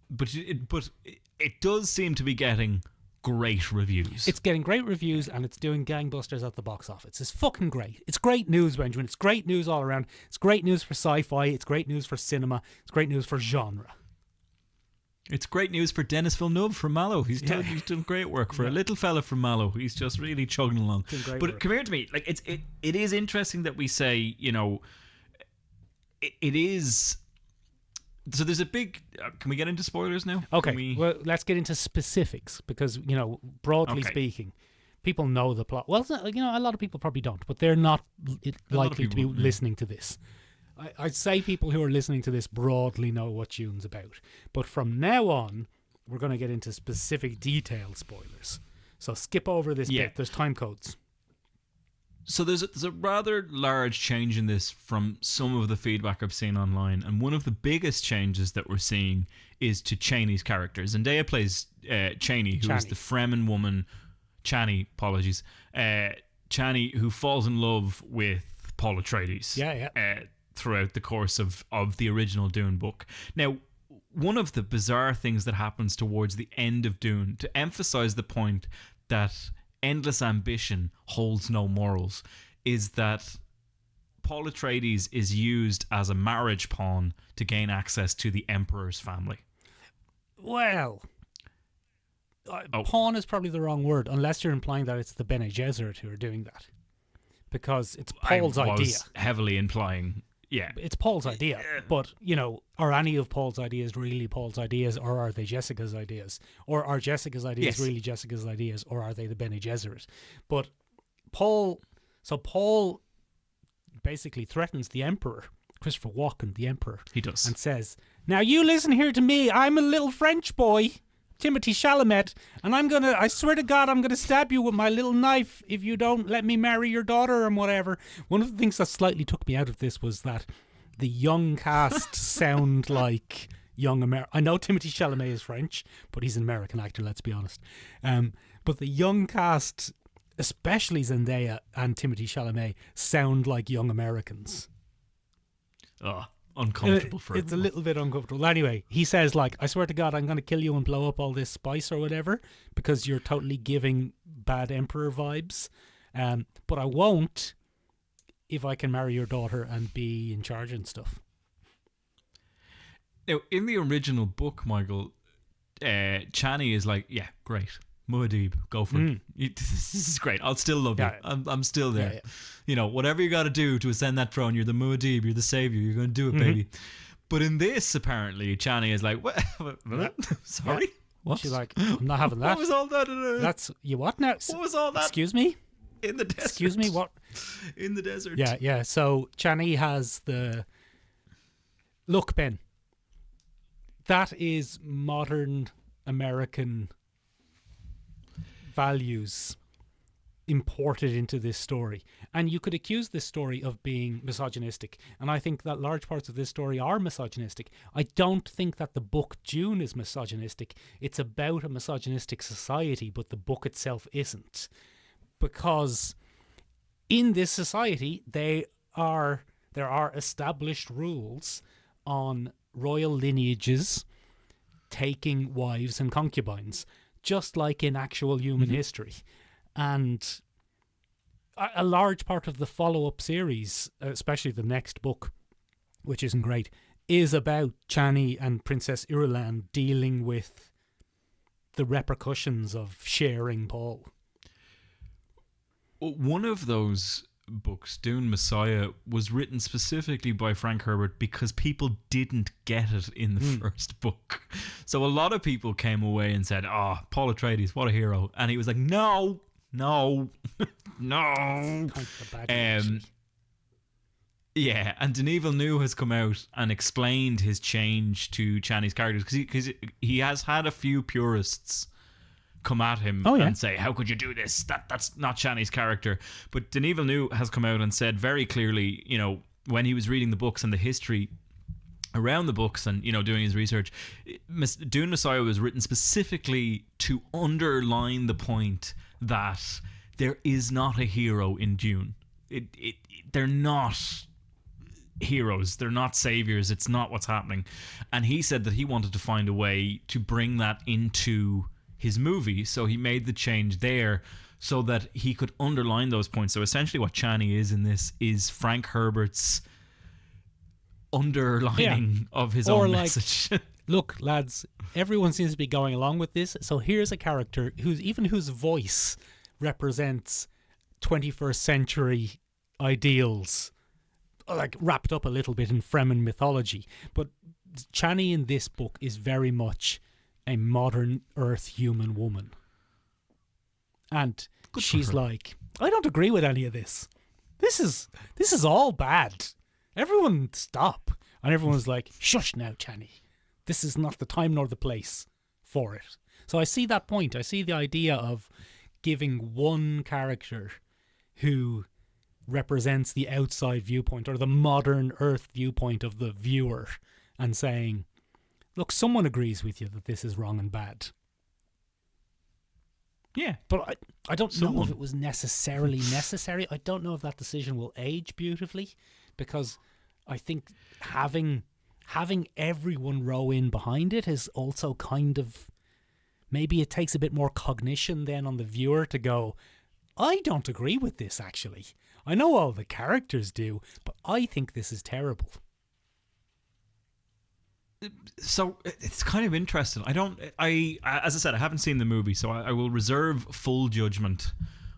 But it does seem to be getting great reviews. It's getting great reviews and it's doing gangbusters at the box office. It's fucking great. It's great news, Benjamin. It's great news all around. It's great news for sci-fi. It's great news for cinema. It's great news for genre. It's great news for Denis Villeneuve from Mallow. He's done great work for a little fella from Mallow. He's just really chugging along. But come here to me. Like it is interesting that we say, you know, it is. So there's a big. Can we get into spoilers now? Okay. Well, let's get into specifics because, you know, broadly speaking, people know the plot. Well, you know, a lot of people probably don't, but they're not likely to be listening to this. I'd say people who are listening to this broadly know what Dune's about. But from now on, we're going to get into specific detailed spoilers. So skip over this bit. There's time codes. So there's a rather large change in this from some of the feedback I've seen online. And one of the biggest changes that we're seeing is to Chaney's character. Zendaya plays Chaney, who is the Fremen woman. Chaney, apologies. Chaney, who falls in love with Paul Atreides. Throughout the course of the original Dune book. Now, one of the bizarre things that happens towards the end of Dune, to emphasize the point that endless ambition holds no morals, is that Paul Atreides is used as a marriage pawn to gain access to the Emperor's family. Well, pawn is probably the wrong word, unless you're implying that it's the Bene Gesserit who are doing that. Because it's Paul's idea. I was heavily implying... Yeah. It's Paul's idea, but, you know, are any of Paul's ideas really Paul's ideas, or are they Jessica's ideas? Or are Jessica's ideas really Jessica's ideas, or are they the Bene Gesserit? But Paul basically threatens the Emperor, Christopher Walken, the Emperor. He does. And says, now you listen here to me, I'm a little French boy, Timothée Chalamet, and I swear to God, I'm gonna stab you with my little knife if you don't let me marry your daughter or whatever. One of the things that slightly took me out of this was that the young cast sound like young American. I know Timothée Chalamet is French, but he's an American actor, let's be honest. But the young cast, especially Zendaya and Timothée Chalamet, sound like young Americans. Uncomfortable for it's a little bit uncomfortable. Anyway, he says, like, I swear to God, I'm going to kill you and blow up all this spice or whatever because you're totally giving bad Emperor vibes. But I won't if I can marry your daughter and be in charge and stuff. Now, in the original book, Michael, Chani is like, yeah, great. Muad'Dib, go for it. This is great. I'll still love you. I'm still there. Yeah. You know, whatever you got to do to ascend that throne, you're the Muad'Dib, you're the savior, you're going to do it, baby. But in this, apparently, Chani is like, what? Sorry? Yeah. What? She's like, I'm not having that. What was all that? That's, you what now? What was all that? Excuse me? In the desert. Excuse me, what? In the desert. Yeah. So Chani has the... Look, Ben, that is modern American values imported into this story, and you could accuse this story of being misogynistic, and I think that large parts of this story are misogynistic. I don't think that the book Dune is misogynistic. It's about a misogynistic society, but the book itself isn't, because in this society there are established rules on royal lineages taking wives and concubines. just like in actual human history. And a large part of the follow-up series, especially the next book, which isn't great, is about Chani and Princess Irulan dealing with the repercussions of sharing Paul. One of those books, Dune Messiah, was written specifically by Frank Herbert because people didn't get it in the first book. So a lot of people came away and said, "Oh, Paul Atreides, what a hero." And he was like, no. Kind of a bad Yeah, and Denis Villeneuve has come out and explained his change to Chani's characters because he has had a few purists come at him and say, "How could you do this? That's not Chani's character." But Denis Villeneuve has come out and said very clearly, you know, when he was reading the books and the history around the books and, you know, doing his research, Dune Messiah was written specifically to underline the point that there is not a hero in Dune. They're not heroes. They're not saviors. It's not what's happening. And he said that he wanted to find a way to bring that into his movie, so he made the change there so that he could underline those points. So essentially what Chani is in this is Frank Herbert's underlining of his own message. Look, lads, everyone seems to be going along with this, so here's a character whose voice represents 21st century ideals, like wrapped up a little bit in Fremen mythology. But Chani in this book is very much a modern Earth human woman. And she's like, "I don't agree with any of this. This is all bad. Everyone stop." And everyone's like, "Shush now, Chani. This is not the time nor the place for it." So I see that point. I see the idea of giving one character who represents the outside viewpoint or the modern Earth viewpoint of the viewer and saying, "Look, someone agrees with you that this is wrong and bad." Yeah. But I don't know if it was necessarily necessary. I don't know if that decision will age beautifully, because I think having everyone row in behind it is also kind of, maybe it takes a bit more cognition then on the viewer to go, "I don't agree with this, actually. I know all the characters do, but I think this is terrible." So it's kind of interesting. As I said, I haven't seen the movie, so I will reserve full judgment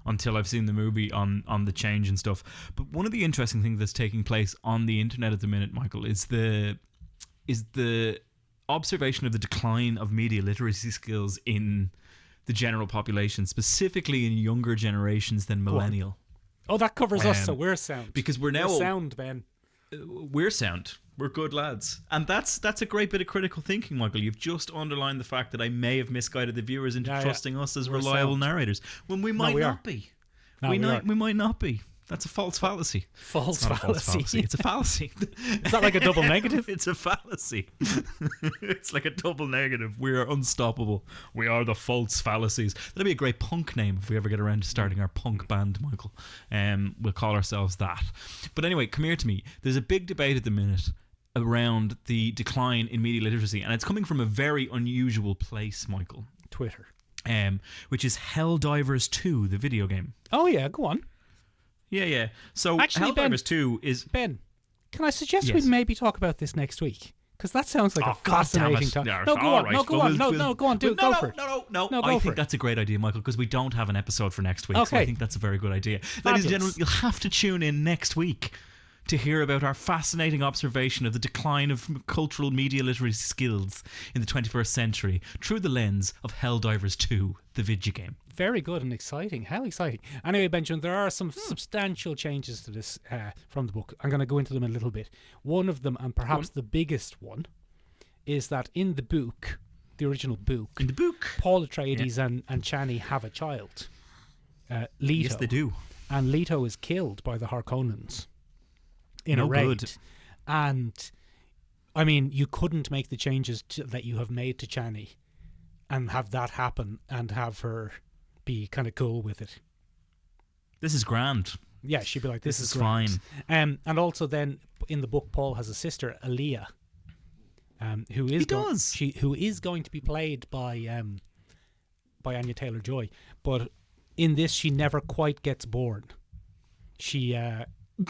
until I've seen the movie on the change and stuff. But one of the interesting things that's taking place on the internet at the minute, Michael, is the observation of the decline of media literacy skills in the general population, specifically in younger generations than millennial. Oh, that covers us, so we're sound. Because we're now sound, Ben. We're sound. We're good lads. And that's a great bit of critical thinking, Michael. You've just underlined the fact that I may have misguided the viewers into trusting us as reliable narrators when we might not be. We might not be. That's a false fallacy. False fallacy. It's a fallacy. Is that like a double negative? It's a fallacy. It's like a double negative. We are unstoppable. We are the false fallacies. That'd be a great punk name if we ever get around to starting our punk band, Michael. We'll call ourselves that. But anyway, come here to me. There's a big debate at the minute around the decline in media literacy, and it's coming from a very unusual place, Michael. Twitter. Which is Helldivers 2, the video game. Oh yeah, go on. Yeah. So actually, Helldivers 2 is... Ben, can I suggest we maybe talk about this next week? Because that sounds like a fascinating topic. No, go on. Go for it. No, I think that's a great idea, Michael, because we don't have an episode for next week. Okay. So I think that's a very good idea. Ladies and gentlemen, you'll have to tune in next week to hear about our fascinating observation of the decline of cultural media literacy skills in the 21st century through the lens of Helldivers 2, the video game. Very good and exciting. How exciting. Anyway, Benjamin, there are some substantial changes to this from the book. I'm going to go into them a little bit. One of them, and perhaps the biggest one, is that in the book, the original book, Paul Atreides and Chani have a child, Leto. Yes, they do. And Leto is killed by the Harkonnens in a raid. Good. And, I mean, you couldn't make the changes that you have made to Chani and have that happen and have her be kind of cool with it. This is grand. Yeah, she'd be like, this is fine. And also then in the book, Paul has a sister, Aaliyah, who is going to be played by by Anya Taylor-Joy. But in this, she never quite gets born. She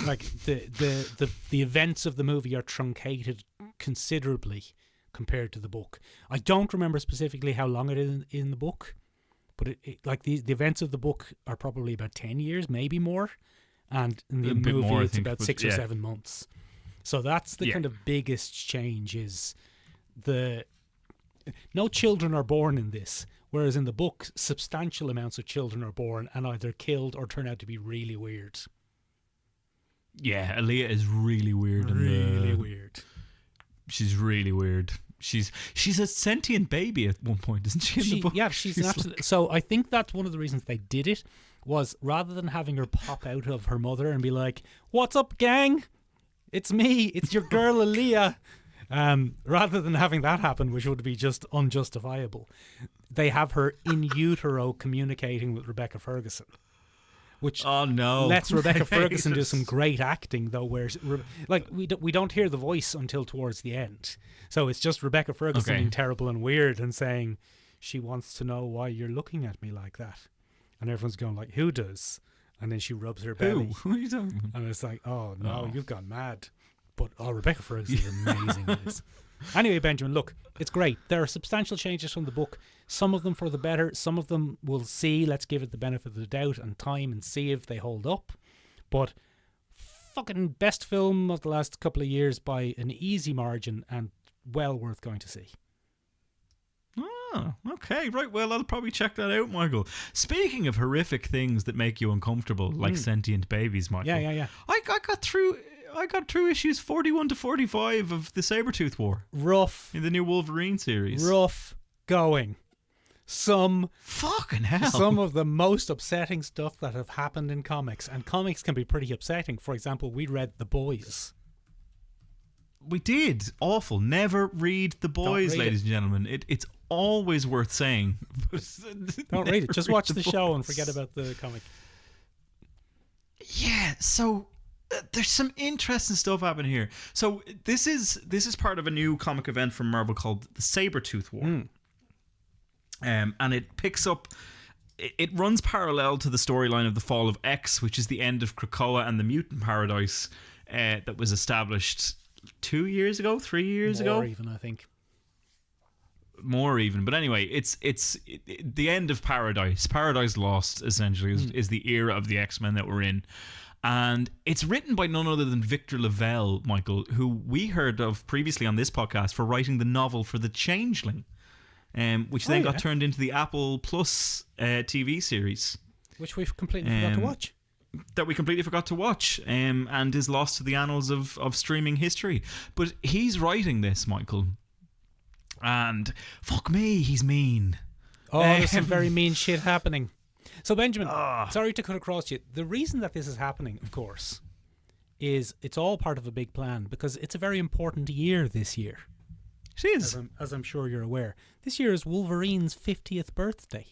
like the events of the movie are truncated considerably compared to the book. I don't remember specifically how long it is in the book, but it like the events of the book are probably about 10 years, maybe more, and in the movie more, it's about 6 or 7 months. So that's the kind of biggest change, is no children are born in this, whereas in the book substantial amounts of children are born and either killed or turn out to be really weird. Yeah, Aaliyah is really weird. Really weird. She's really weird. She's a sentient baby at one point, isn't she? In the book? Yeah, she's an absolute. So I think that's one of the reasons they did it, was rather than having her pop out of her mother and be like, "What's up, gang? It's me. It's your girl Aaliyah." Rather than having that happen, which would be just unjustifiable, they have her in utero communicating with Rebecca Ferguson. Which lets Rebecca Ferguson do some great acting, though, where like we don't hear the voice until towards the end, so it's just Rebecca Ferguson being terrible and weird and saying she wants to know why you're looking at me like that, and everyone's going like, "Who does?" And then she rubs her belly. Who are you talking about? And it's like, "Oh no, you've gone mad." But Rebecca Ferguson is amazing in this. Anyway, Benjamin, look, it's great. There are substantial changes from the book. Some of them for the better. Some of them we'll see. Let's give it the benefit of the doubt and time and see if they hold up. But fucking best film of the last couple of years by an easy margin, and well worth going to see. Oh, okay, right. Well, I'll probably check that out, Michael. Speaking of horrific things that make you uncomfortable, like sentient babies, Michael. Yeah. I got through issues 41 to 45 of the Sabretooth War. Rough. In the new Wolverine series. Rough going. Fucking hell. Some of the most upsetting stuff that have happened in comics, and comics can be pretty upsetting. For example, we read The Boys. We did. Awful. Never read The Boys, ladies and gentlemen. It's always worth saying. Don't read it. Just watch the show and forget about the comic. Yeah, so there's some interesting stuff happening here. So this is part of a new comic event from Marvel called the Sabretooth War. And it picks up, it runs parallel to the storyline of the Fall of X, which is the end of Krakoa and the mutant paradise that was established 3 years ago. More even, I think. More even, but anyway, it's the end of Paradise Lost, essentially, is the era of the X-Men that we're in. And it's written by none other than Victor Lavelle, Michael, who we heard of previously on this podcast for writing the novel for The Changeling, which then got turned into the Apple Plus TV series, which we've completely forgot to watch. That we completely forgot to watch, and is lost to the annals of streaming history. But he's writing this, Michael, and fuck me, he's mean. Oh, there's some very mean shit happening. So, Benjamin, sorry to cut across you. The reason that this is happening, of course, is it's all part of a big plan, because it's a very important year this year. It is. As I'm sure you're aware. This year is Wolverine's 50th birthday.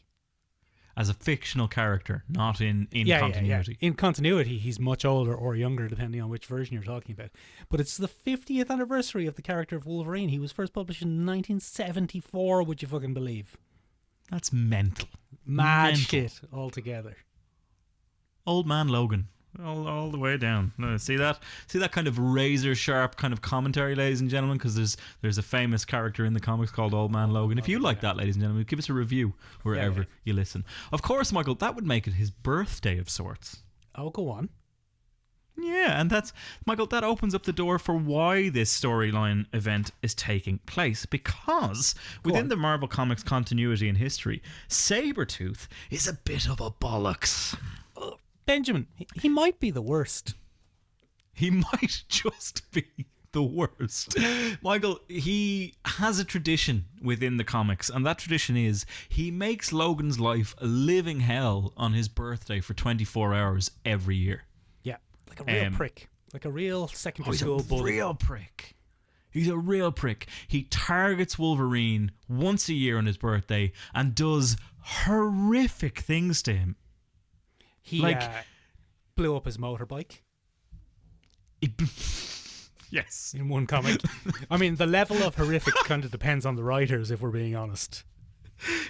As a fictional character, not in continuity. Yeah. In continuity, he's much older or younger, depending on which version you're talking about. But it's the 50th anniversary of the character of Wolverine. He was first published in 1974, would you fucking believe? That's mental. Mad shit altogether. Old man Logan. All the way down. See that kind of razor sharp kind of commentary, ladies and gentlemen, because there's a famous character in the comics called Old Man Logan. If you like that, ladies and gentlemen, give us a review wherever you listen. Of course, Michael, that would make it his birthday of sorts. Oh, go on. Yeah, and that's, Michael, that opens up the door for why this storyline event is taking place, because within the Marvel Comics continuity and history, Sabretooth is a bit of a bollocks. Benjamin, he might be the worst. He might just be the worst. Michael, he has a tradition within the comics, and that tradition is he makes Logan's life a living hell on his birthday for 24 hours every year. Yeah, like a real prick. Like a real secondary school bully. He's a real prick. He's a real prick. He targets Wolverine once a year on his birthday and does horrific things to him. He blew up his motorbike. Yes. In one comic. I mean, the level of horrific kind of depends on the writers, if we're being honest.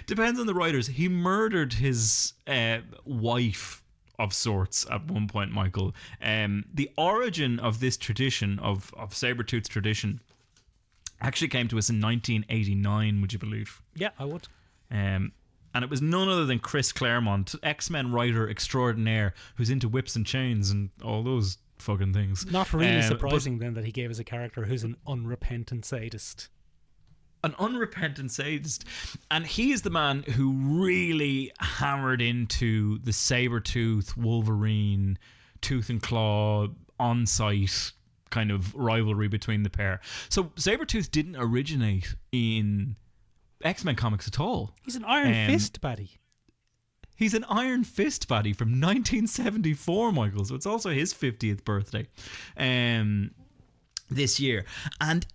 Depends on the writers. He murdered his wife of sorts at one point, Michael. The origin of this tradition, of Sabretooth tradition, actually came to us in 1989, would you believe? Yeah, I would. And it was none other than Chris Claremont, X-Men writer extraordinaire, who's into whips and chains and all those fucking things. Not really surprising then that he gave us a character who's an unrepentant sadist. An unrepentant sadist. And he is the man who really hammered into the Sabretooth, Wolverine, Tooth and Claw, on-site kind of rivalry between the pair. So Sabretooth didn't originate in X-Men comics at all. He's an Iron Fist baddie. He's an Iron Fist baddie from 1974, Michael. So it's also his 50th birthday this year. And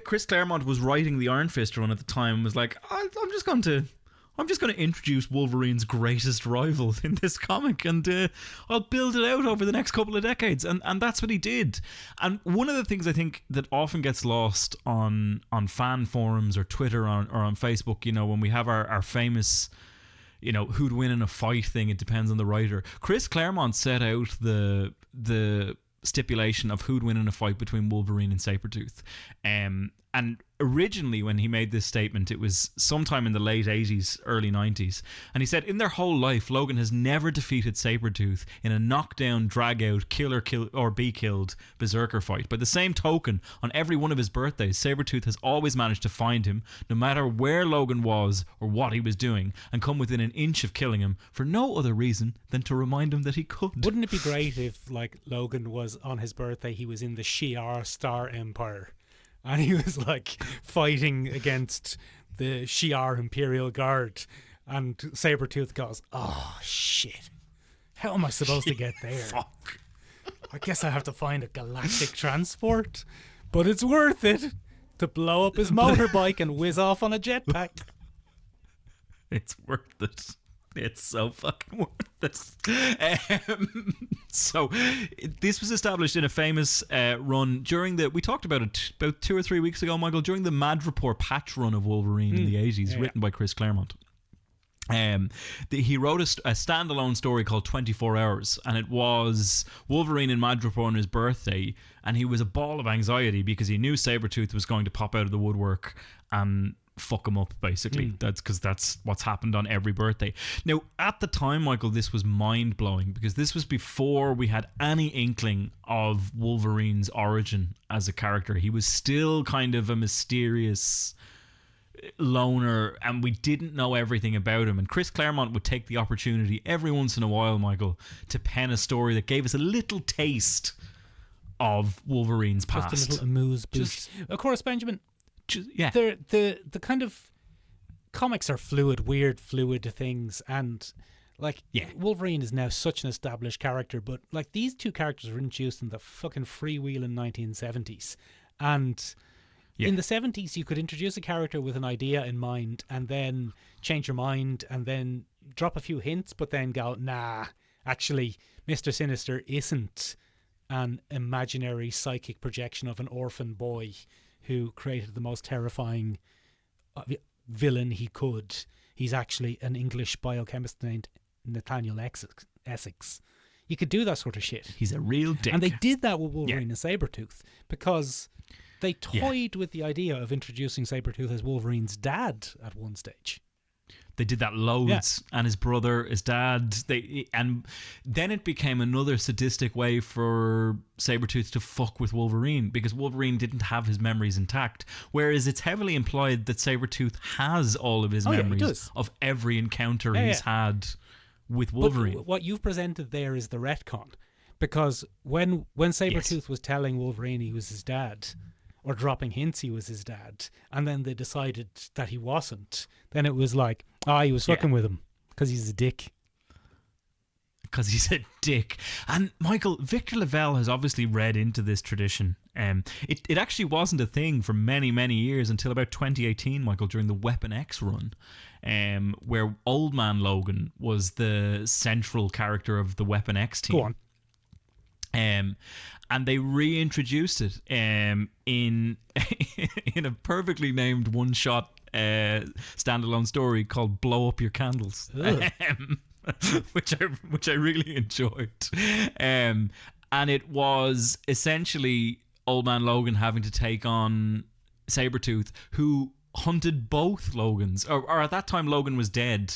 Chris Claremont was writing the Iron Fist run at the time and was like, I'm just going to introduce Wolverine's greatest rival in this comic, and I'll build it out over the next couple of decades, and that's what he did. And one of the things I think that often gets lost on fan forums or Twitter or on Facebook, you know, when we have our famous, you know, who'd win in a fight thing, it depends on the writer. Chris Claremont set out the stipulation of who'd win in a fight between Wolverine and Sabretooth. And originally when he made this statement, it was sometime in the late 80s, early 90s. And he said, in their whole life, Logan has never defeated Sabretooth in a knockdown, drag-out, kill or be killed berserker fight. By the same token, on every one of his birthdays, Sabretooth has always managed to find him, no matter where Logan was or what he was doing, and come within an inch of killing him for no other reason than to remind him that he could. Wouldn't it be great if, like, Logan was on his birthday, he was in the Shi'ar Star Empire, and he was like fighting against the Shi'ar Imperial Guard, and Sabretooth goes, oh shit, how am I supposed to get there? Fuck. I guess I have to find a galactic transport, but it's worth it to blow up his motorbike and whiz off on a jetpack. It's worth it. It's so fucking worth it. So this was established in a famous run during we talked about it about 2 or 3 weeks ago, Michael, during the Mad Report patch run of Wolverine in the 80s, written by Chris Claremont. He wrote a standalone story called 24 Hours, and it was Wolverine in Mad Report on his birthday, and he was a ball of anxiety because he knew Sabretooth was going to pop out of the woodwork and fuck him up, basically. That's what's happened on every birthday. Now, at the time, Michael, this was mind-blowing because this was before we had any inkling of Wolverine's origin as a character. He was still kind of a mysterious loner, and we didn't know everything about him. And Chris Claremont would take the opportunity every once in a while, Michael, to pen a story that gave us a little taste of Wolverine's past. Just a little amuse-bouche. Of course, Benjamin, yeah, the kind of comics are fluid things, and like Wolverine is now such an established character, but like these two characters were introduced in the fucking freewheeling 1970s, and in the 70s you could introduce a character with an idea in mind and then change your mind and then drop a few hints, but then go, nah, actually Mr. Sinister isn't an imaginary psychic projection of an orphan boy who created the most terrifying villain he could. He's actually an English biochemist named Nathaniel Essex. You could do that sort of shit. He's a real dick. And they did that with Wolverine and Sabretooth because they toyed with the idea of introducing Sabretooth as Wolverine's dad at one stage. They did that loads, and his brother, his dad. And then it became another sadistic way for Sabretooth to fuck with Wolverine because Wolverine didn't have his memories intact. Whereas it's heavily implied that Sabretooth has all of his memories of every encounter he's had with Wolverine. But what you've presented there is the retcon, because when Sabretooth was telling Wolverine he was his dad, or dropping hints he was his dad, and then they decided that he wasn't, then it was like, he was fucking with him because he's a dick. Because he's a dick. And Michael, Victor Lavelle has obviously read into this tradition. It actually wasn't a thing for many, many years until about 2018, Michael, during the Weapon X run, where Old Man Logan was the central character of the Weapon X team. Go on. And they reintroduced it in in a perfectly named one-shot standalone story called "Blow Up Your Candles," which I really enjoyed. And it was essentially Old Man Logan having to take on Sabretooth, who hunted both Logans, or at that time Logan was dead.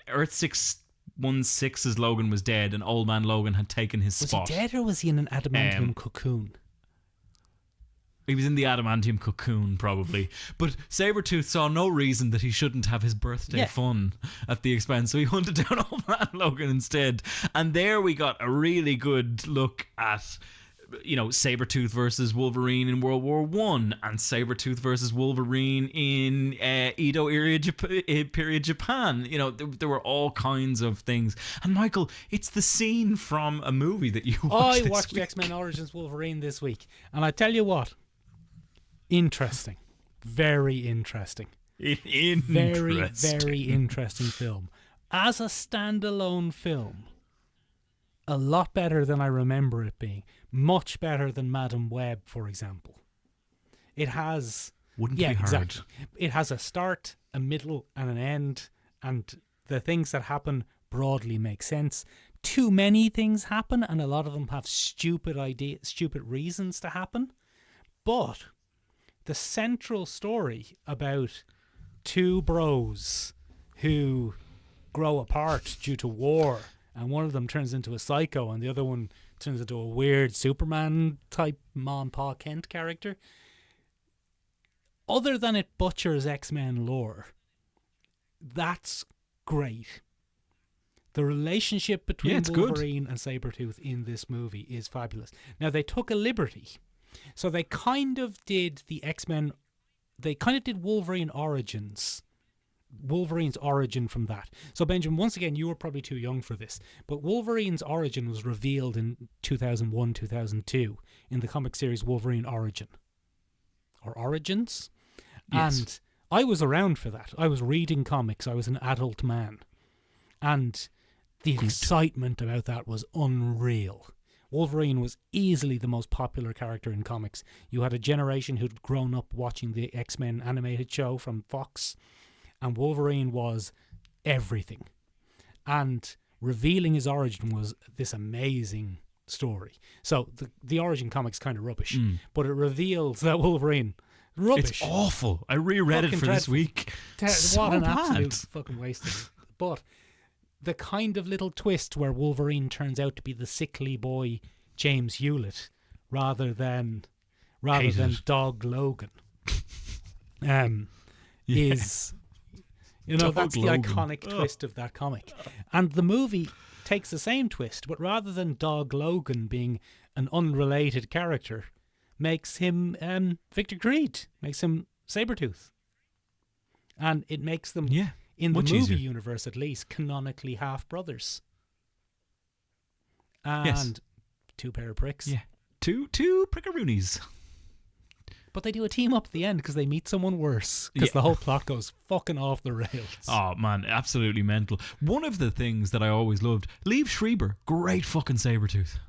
Earth 616's Logan was dead, and Old Man Logan had taken his spot. Was he dead, or was he in an adamantium cocoon? He was in the adamantium cocoon, probably. But Sabretooth saw no reason that he shouldn't have his birthday fun at the expense, so he hunted down Old Man Logan instead. And there we got a really good look at, Sabretooth versus Wolverine in World War One, and Sabretooth versus Wolverine in Edo period Japan. There were all kinds of things. And Michael, it's the scene from a movie that you watched. I watched X-Men Origins Wolverine this week, and I tell you what, interesting, very interesting, very, very interesting film. As a standalone film, a lot better than I remember it being. Much better than Madam Web, for example. It has... Wouldn't be hard. Exactly. It has a start, a middle, and an end, and the things that happen broadly make sense. Too many things happen, and a lot of them have stupid reasons to happen. But the central story about two bros who grow apart due to war, and one of them turns into a psycho, and the other one turns into a weird Superman type Ma and Pa Kent character. Other than it butchers X-Men lore, that's great. The relationship between Wolverine and Sabretooth in this movie is fabulous. Now, they took a liberty. So they kind of did the X-Men, they kind of did Wolverine Origins. Wolverine's origin from that. So Benjamin, once again, you were probably too young for this, but Wolverine's origin was revealed in 2001, 2002 in the comic series Wolverine Origin. Or Origins? Yes. And I was around for that. I was reading comics. I was an adult man. And the excitement about that was unreal. Wolverine was easily the most popular character in comics. You had a generation who'd grown up watching the X-Men animated show from Fox, and Wolverine was everything. And revealing his origin was this amazing story. So the origin comic's kind of rubbish, but it reveals that Wolverine, rubbish. It's awful. I reread it for this week. What an absolute fucking waste of it. But the kind of little twist where Wolverine turns out to be the sickly boy James Hewlett rather than Dog Logan is... that's the iconic twist of that comic. And the movie takes the same twist, but rather than Dog Logan being an unrelated character, makes him Victor Creed, makes him Sabretooth. And it makes them, in the movie universe at least, canonically half-brothers. And two pair of pricks. Yeah. Two prickaroonies. But they do a team up at the end because they meet someone worse. Because the whole plot goes fucking off the rails. Oh, man, absolutely mental. One of the things that I always loved, Liev Schreiber, great fucking Sabretooth.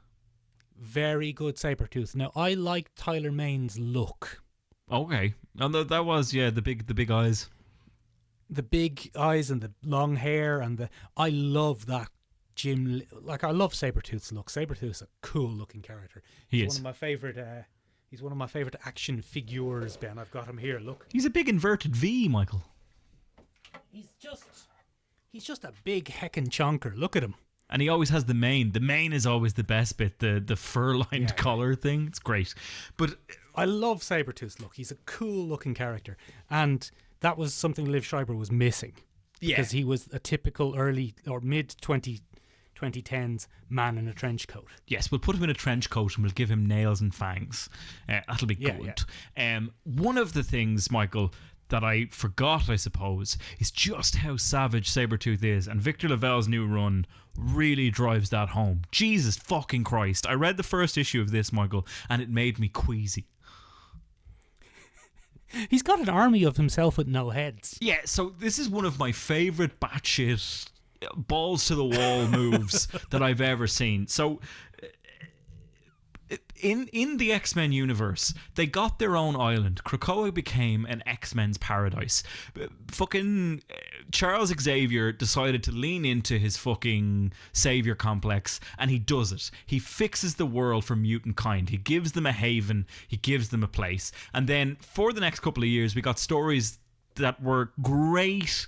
Very good Sabretooth. Now, I like Tyler Maine's look. Okay. And that was, the big eyes. The big eyes and the long hair and I love that I love Sabretooth's look. Sabretooth's a cool looking character. He's one of my favourite... He's one of my favourite action figures, Ben. I've got him here, look. He's a big inverted V, Michael. He's just a big heckin' chonker. Look at him. And he always has the mane. The mane is always the best bit, the fur-lined collar thing. It's great. But I love Sabretooth's look. He's a cool-looking character. And that was something Liev Schreiber was missing. Yeah. Because he was a typical early or mid-2010s man in a trench coat. Yes, we'll put him in a trench coat and we'll give him nails and fangs. That'll be good. Yeah. One of the things, Michael, that I forgot, I suppose, is just how savage Sabretooth is. And Victor Lavelle's new run really drives that home. Jesus fucking Christ. I read the first issue of this, Michael, and it made me queasy. He's got an army of himself with no heads. Yeah, so this is one of my favourite batshit balls to the wall moves that I've ever seen. So in the X-Men universe, they got their own island. Krakoa became an X-Men's paradise. Fucking Charles Xavier decided to lean into his fucking savior complex, and he does it. He fixes the world for mutant kind. He gives them a haven. He gives them a place. And then for the next couple of years, we got stories that were great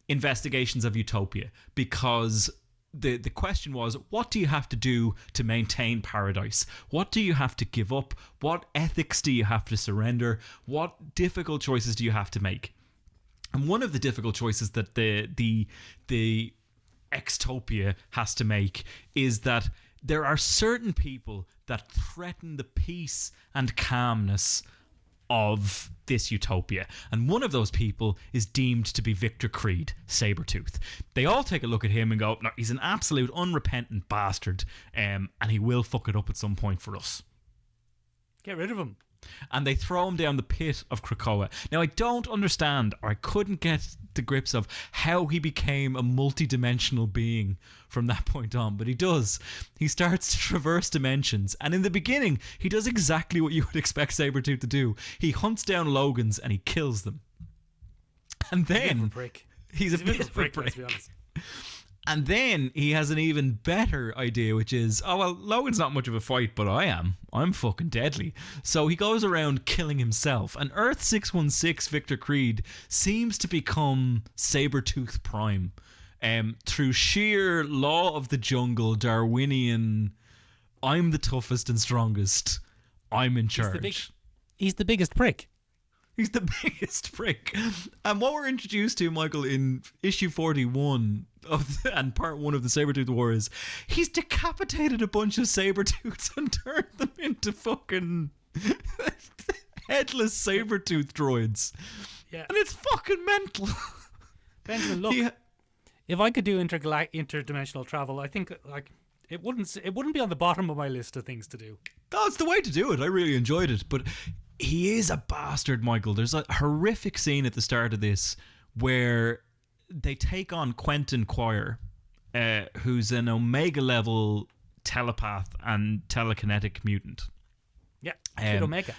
investigations of utopia, because the question was, what do you have to do to maintain paradise? What do you have to give up? What ethics do you have to surrender? What difficult choices do you have to make? And one of the difficult choices that the Xtopia has to make is that there are certain people that threaten the peace and calmness of this utopia, and one of those people is deemed to be Victor Creed, Sabretooth. They all take a look at him and go, no, he's an absolute unrepentant bastard, and he will fuck it up at some point for us. Get rid of him. And they throw him down the pit of Krakoa. Now, I don't understand, or I couldn't get the grips of how he became a multi-dimensional being from that point on, but he does. He starts to traverse dimensions, and in the beginning, he does exactly what you would expect Sabretooth to do. He hunts down Logans and he kills them. And then... He's a bit of a prick, let's be honest. And then he has an even better idea, which is, oh, well, Logan's not much of a fight, but I am. I'm fucking deadly. So he goes around killing himself. And Earth 616, Victor Creed, seems to become Sabretooth Prime. Through sheer law of the jungle, Darwinian, I'm the toughest and strongest. I'm in charge. He's the biggest prick. He's the biggest prick. And what we're introduced to, Michael, in issue 41 and part 1 of the Sabretooth War is he's decapitated a bunch of Sabretooths and turned them into fucking headless Sabretooth droids. Yeah. And it's fucking mental. Benjamin, look, if I could do interdimensional travel, I think it wouldn't be on the bottom of my list of things to do. That's the way to do it. I really enjoyed it. But he is a bastard, Michael. There's a horrific scene at the start of this where they take on Quentin Quire, who's an Omega level telepath and telekinetic mutant. Yeah, Kid Omega.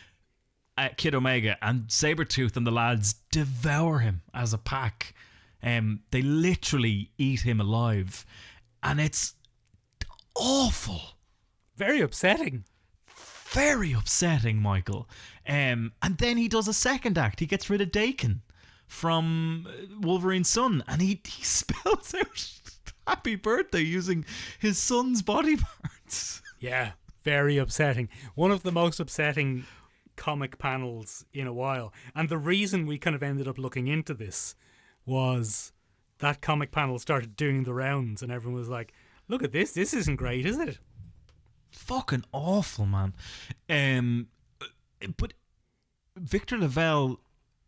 Kid Omega, and Sabretooth and the lads devour him as a pack. They literally eat him alive, and it's awful. Very upsetting. Very upsetting, Michael. And then he does a second act. He gets rid of Dakin from Wolverine's son, and he spells out happy birthday using his son's body parts. Yeah, very upsetting. One of the most upsetting comic panels in a while. And the reason we kind of ended up looking into this was that comic panel started doing the rounds, and everyone was like, look at this isn't great, is it? Fucking awful, man. But Victor Lavelle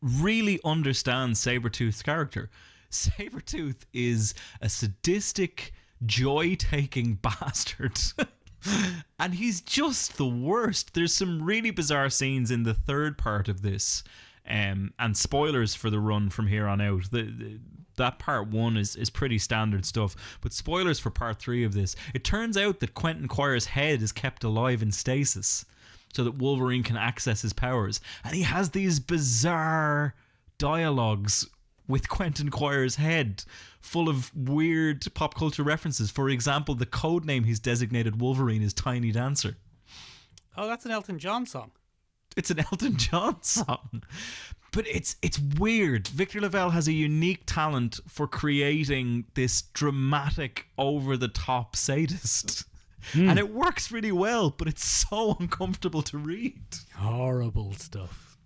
really understands Sabretooth's character. Sabretooth is a sadistic, joy-taking bastard. And he's just the worst. There's some really bizarre scenes in the third part of this. And spoilers for the run from here on out. That part 1 is pretty standard stuff, but spoilers for part 3 of this. It turns out that Quentin Quire's head is kept alive in stasis so that Wolverine can access his powers, and he has these bizarre dialogues with Quentin Quire's head full of weird pop culture references. For example, the code name he's designated Wolverine is Tiny Dancer. Oh, that's an Elton John song. It's an Elton John song. But it's weird. Victor Lavelle has a unique talent for creating this dramatic, over-the-top sadist. And it works really well, but it's so uncomfortable to read. Horrible stuff.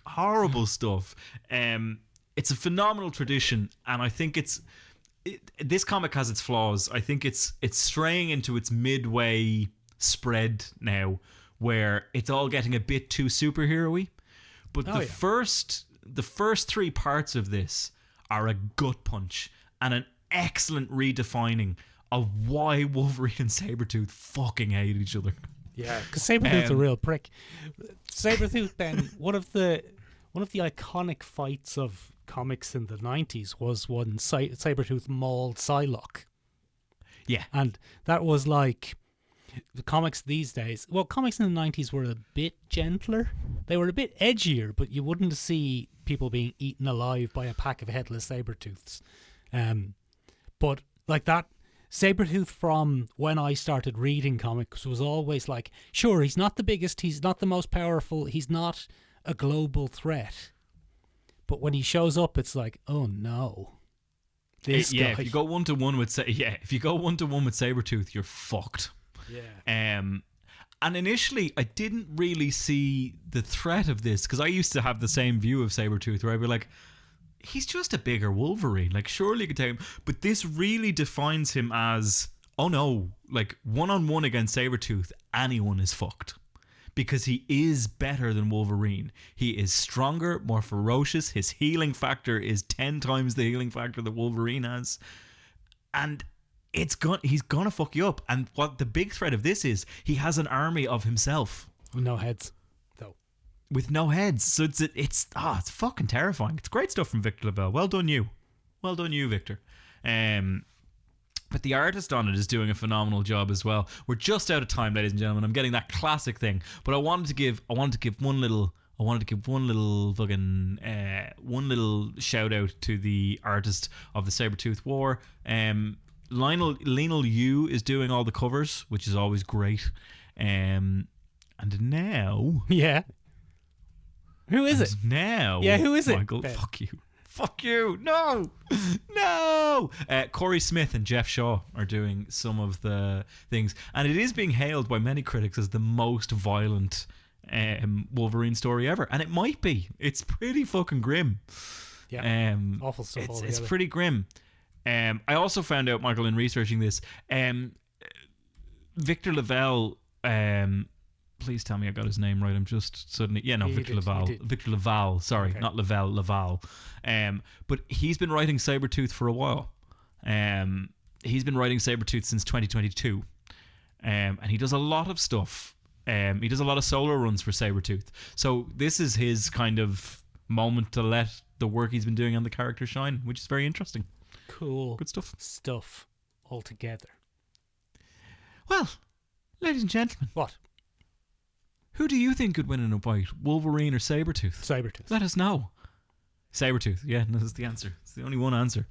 Horrible stuff. It's a phenomenal tradition, and I think this comic has its flaws. I think it's straying into its midway spread now, where it's all getting a bit too superhero-y. But the first 3 parts of this are a gut punch and an excellent redefining of why Wolverine and Sabretooth fucking hate each other. Yeah, because Sabretooth's a real prick. Sabretooth, then, one of the iconic fights of comics in the 90s was when Sabretooth mauled Psylocke. Yeah. And that was like... the comics these days, well, comics in the 90s were a bit gentler. They were a bit edgier, but you wouldn't see people being eaten alive by a pack of headless Sabretooths. But like that, Sabretooth from when I started reading comics was always like, sure, he's not the biggest, he's not the most powerful, he's not a global threat. But when he shows up, it's like, oh no. This guy. If you go one to one with Sabretooth, you're fucked. Yeah. And initially, I didn't really see the threat of this because I used to have the same view of Sabretooth where I'd be like, he's just a bigger Wolverine. Like, surely you could take him. But this really defines him as, oh no, like one-on-one against Sabretooth, anyone is fucked. Because he is better than Wolverine. He is stronger, more ferocious. His healing factor is 10 times the healing factor that Wolverine has. And he's gonna fuck you up. And what the big threat of this is, he has an army of himself. With no heads, though. With no heads. So it's fucking terrifying. It's great stuff from Victor Lavelle. Well done you, Victor. But the artist on it is doing a phenomenal job as well. We're just out of time, ladies and gentlemen. I'm getting that classic thing, but I wanted to give one little shout out to the artist of the Sabretooth War. Lionel Yu is doing all the covers, which is always great. And now, yeah, who is it? Now, yeah, who is it? Michael, Ben. Fuck you. No. Corey Smith and Jeff Shaw are doing some of the things. And it is being hailed by many critics as the most violent Wolverine story ever. And it might be. It's pretty fucking grim. Yeah. Awful stuff. It's pretty grim. I also found out, Michael, in researching this, Victor Lavelle... please tell me I got his name right. I'm just suddenly... Yeah, no, Victor Lavelle. Victor Lavelle. Sorry, okay. Not Lavelle. Laval. But he's been writing Sabretooth for a while. He's been writing Sabretooth since 2022. And he does a lot of stuff. He does a lot of solo runs for Sabretooth. So this is his kind of moment to let the work he's been doing on the character shine, which is very interesting. Cool. Good stuff. Stuff altogether. Well, ladies and gentlemen. What? Who do you think could win in a fight, Wolverine or Sabretooth? Sabretooth. Let us know. Sabretooth, yeah, that's the answer. It's the only one answer.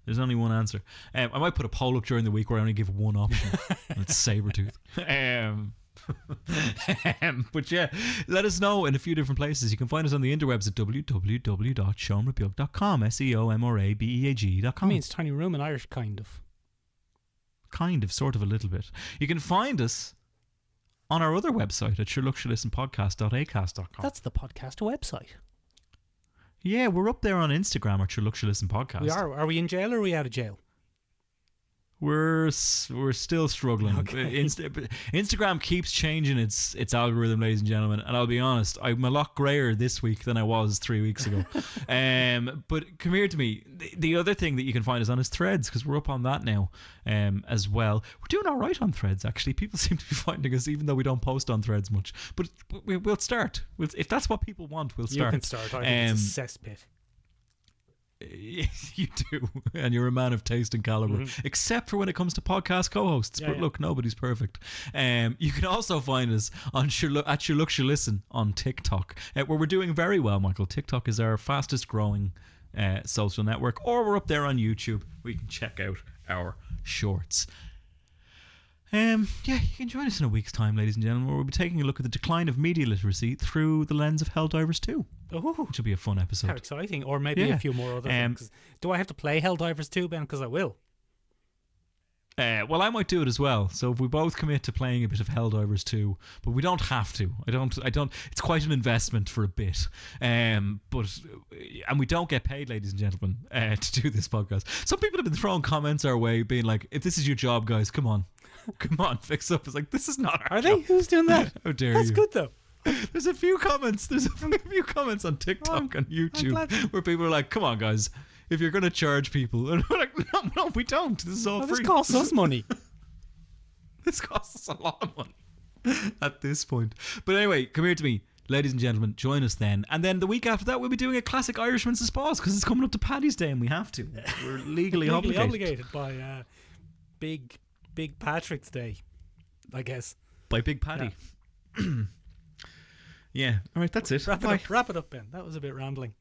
There's only one answer. I might put a poll up during the week where I only give one option. And it's Sabretooth. But yeah, let us know in a few different places. You can find us on the interwebs at www.seomrabeag.com, SEOMRABEAG.com. It means tiny room in Irish, kind of. Kind of, sort of, a little bit. You can find us on our other website at sherlockshalistenpodcast.acast.com. That's the podcast website. Yeah, we're up there on Instagram at sherlockshalistenpodcast. We are. Are we in jail or are we out of jail? We're still struggling. Okay. Instagram keeps changing its algorithm, ladies and gentlemen. And I'll be honest, I'm a lot grayer this week than I was 3 weeks ago. But come here to me. The other thing that you can find us on is Threads, because we're up on that now as well. We're doing all right on Threads, actually. People seem to be finding us, even though we don't post on Threads much. But we'll start. If that's what people want, we'll start. You can start. I think it's a cesspit. You do, and you're a man of taste and caliber, except for when it comes to podcast co-hosts. But look, nobody's perfect. You can also find us on at Sherlock Listen on TikTok, where we're doing very well, Michael. TikTok is our fastest growing social network, or we're up there on YouTube where you can check out our shorts. You can join us in a week's time, ladies and gentlemen, where we'll be taking a look at the decline of media literacy through the lens of Helldivers 2. Oh, which will be a fun episode. How exciting. Or maybe a few more other things. Do I have to play Helldivers 2, Ben? Because I will. Well, I might do it as well. So if we both commit to playing a bit of Helldivers 2, but we don't have to. I don't. It's quite an investment for a bit. And we don't get paid, ladies and gentlemen, to do this podcast. Some people have been throwing comments our way, being like, "If this is your job, guys, come on, fix up." It's like, this is not our Are job. they? Who's doing that? How dare That's you? good though. There's a few comments. There's a few comments on TikTok and YouTube where people are like, "Come on, guys, if you're going to charge people," and we're like, "No, we don't. This is all free." This costs us money. This costs us a lot of money at this point. But anyway, come here to me, ladies and gentlemen. Join us then, and then the week after that, we'll be doing a classic Irishman's Spas because it's coming up to Paddy's Day, and we have to. We're legally obligated by Big Patrick's Day. I guess. By Big Paddy. Yeah. All right, that's it. Wrap it up, Ben. That was a bit rambling.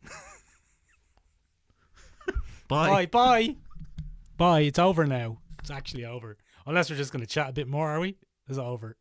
Bye. Bye. Bye. It's over now. It's actually over. Unless we're just going to chat a bit more, are we? It's over.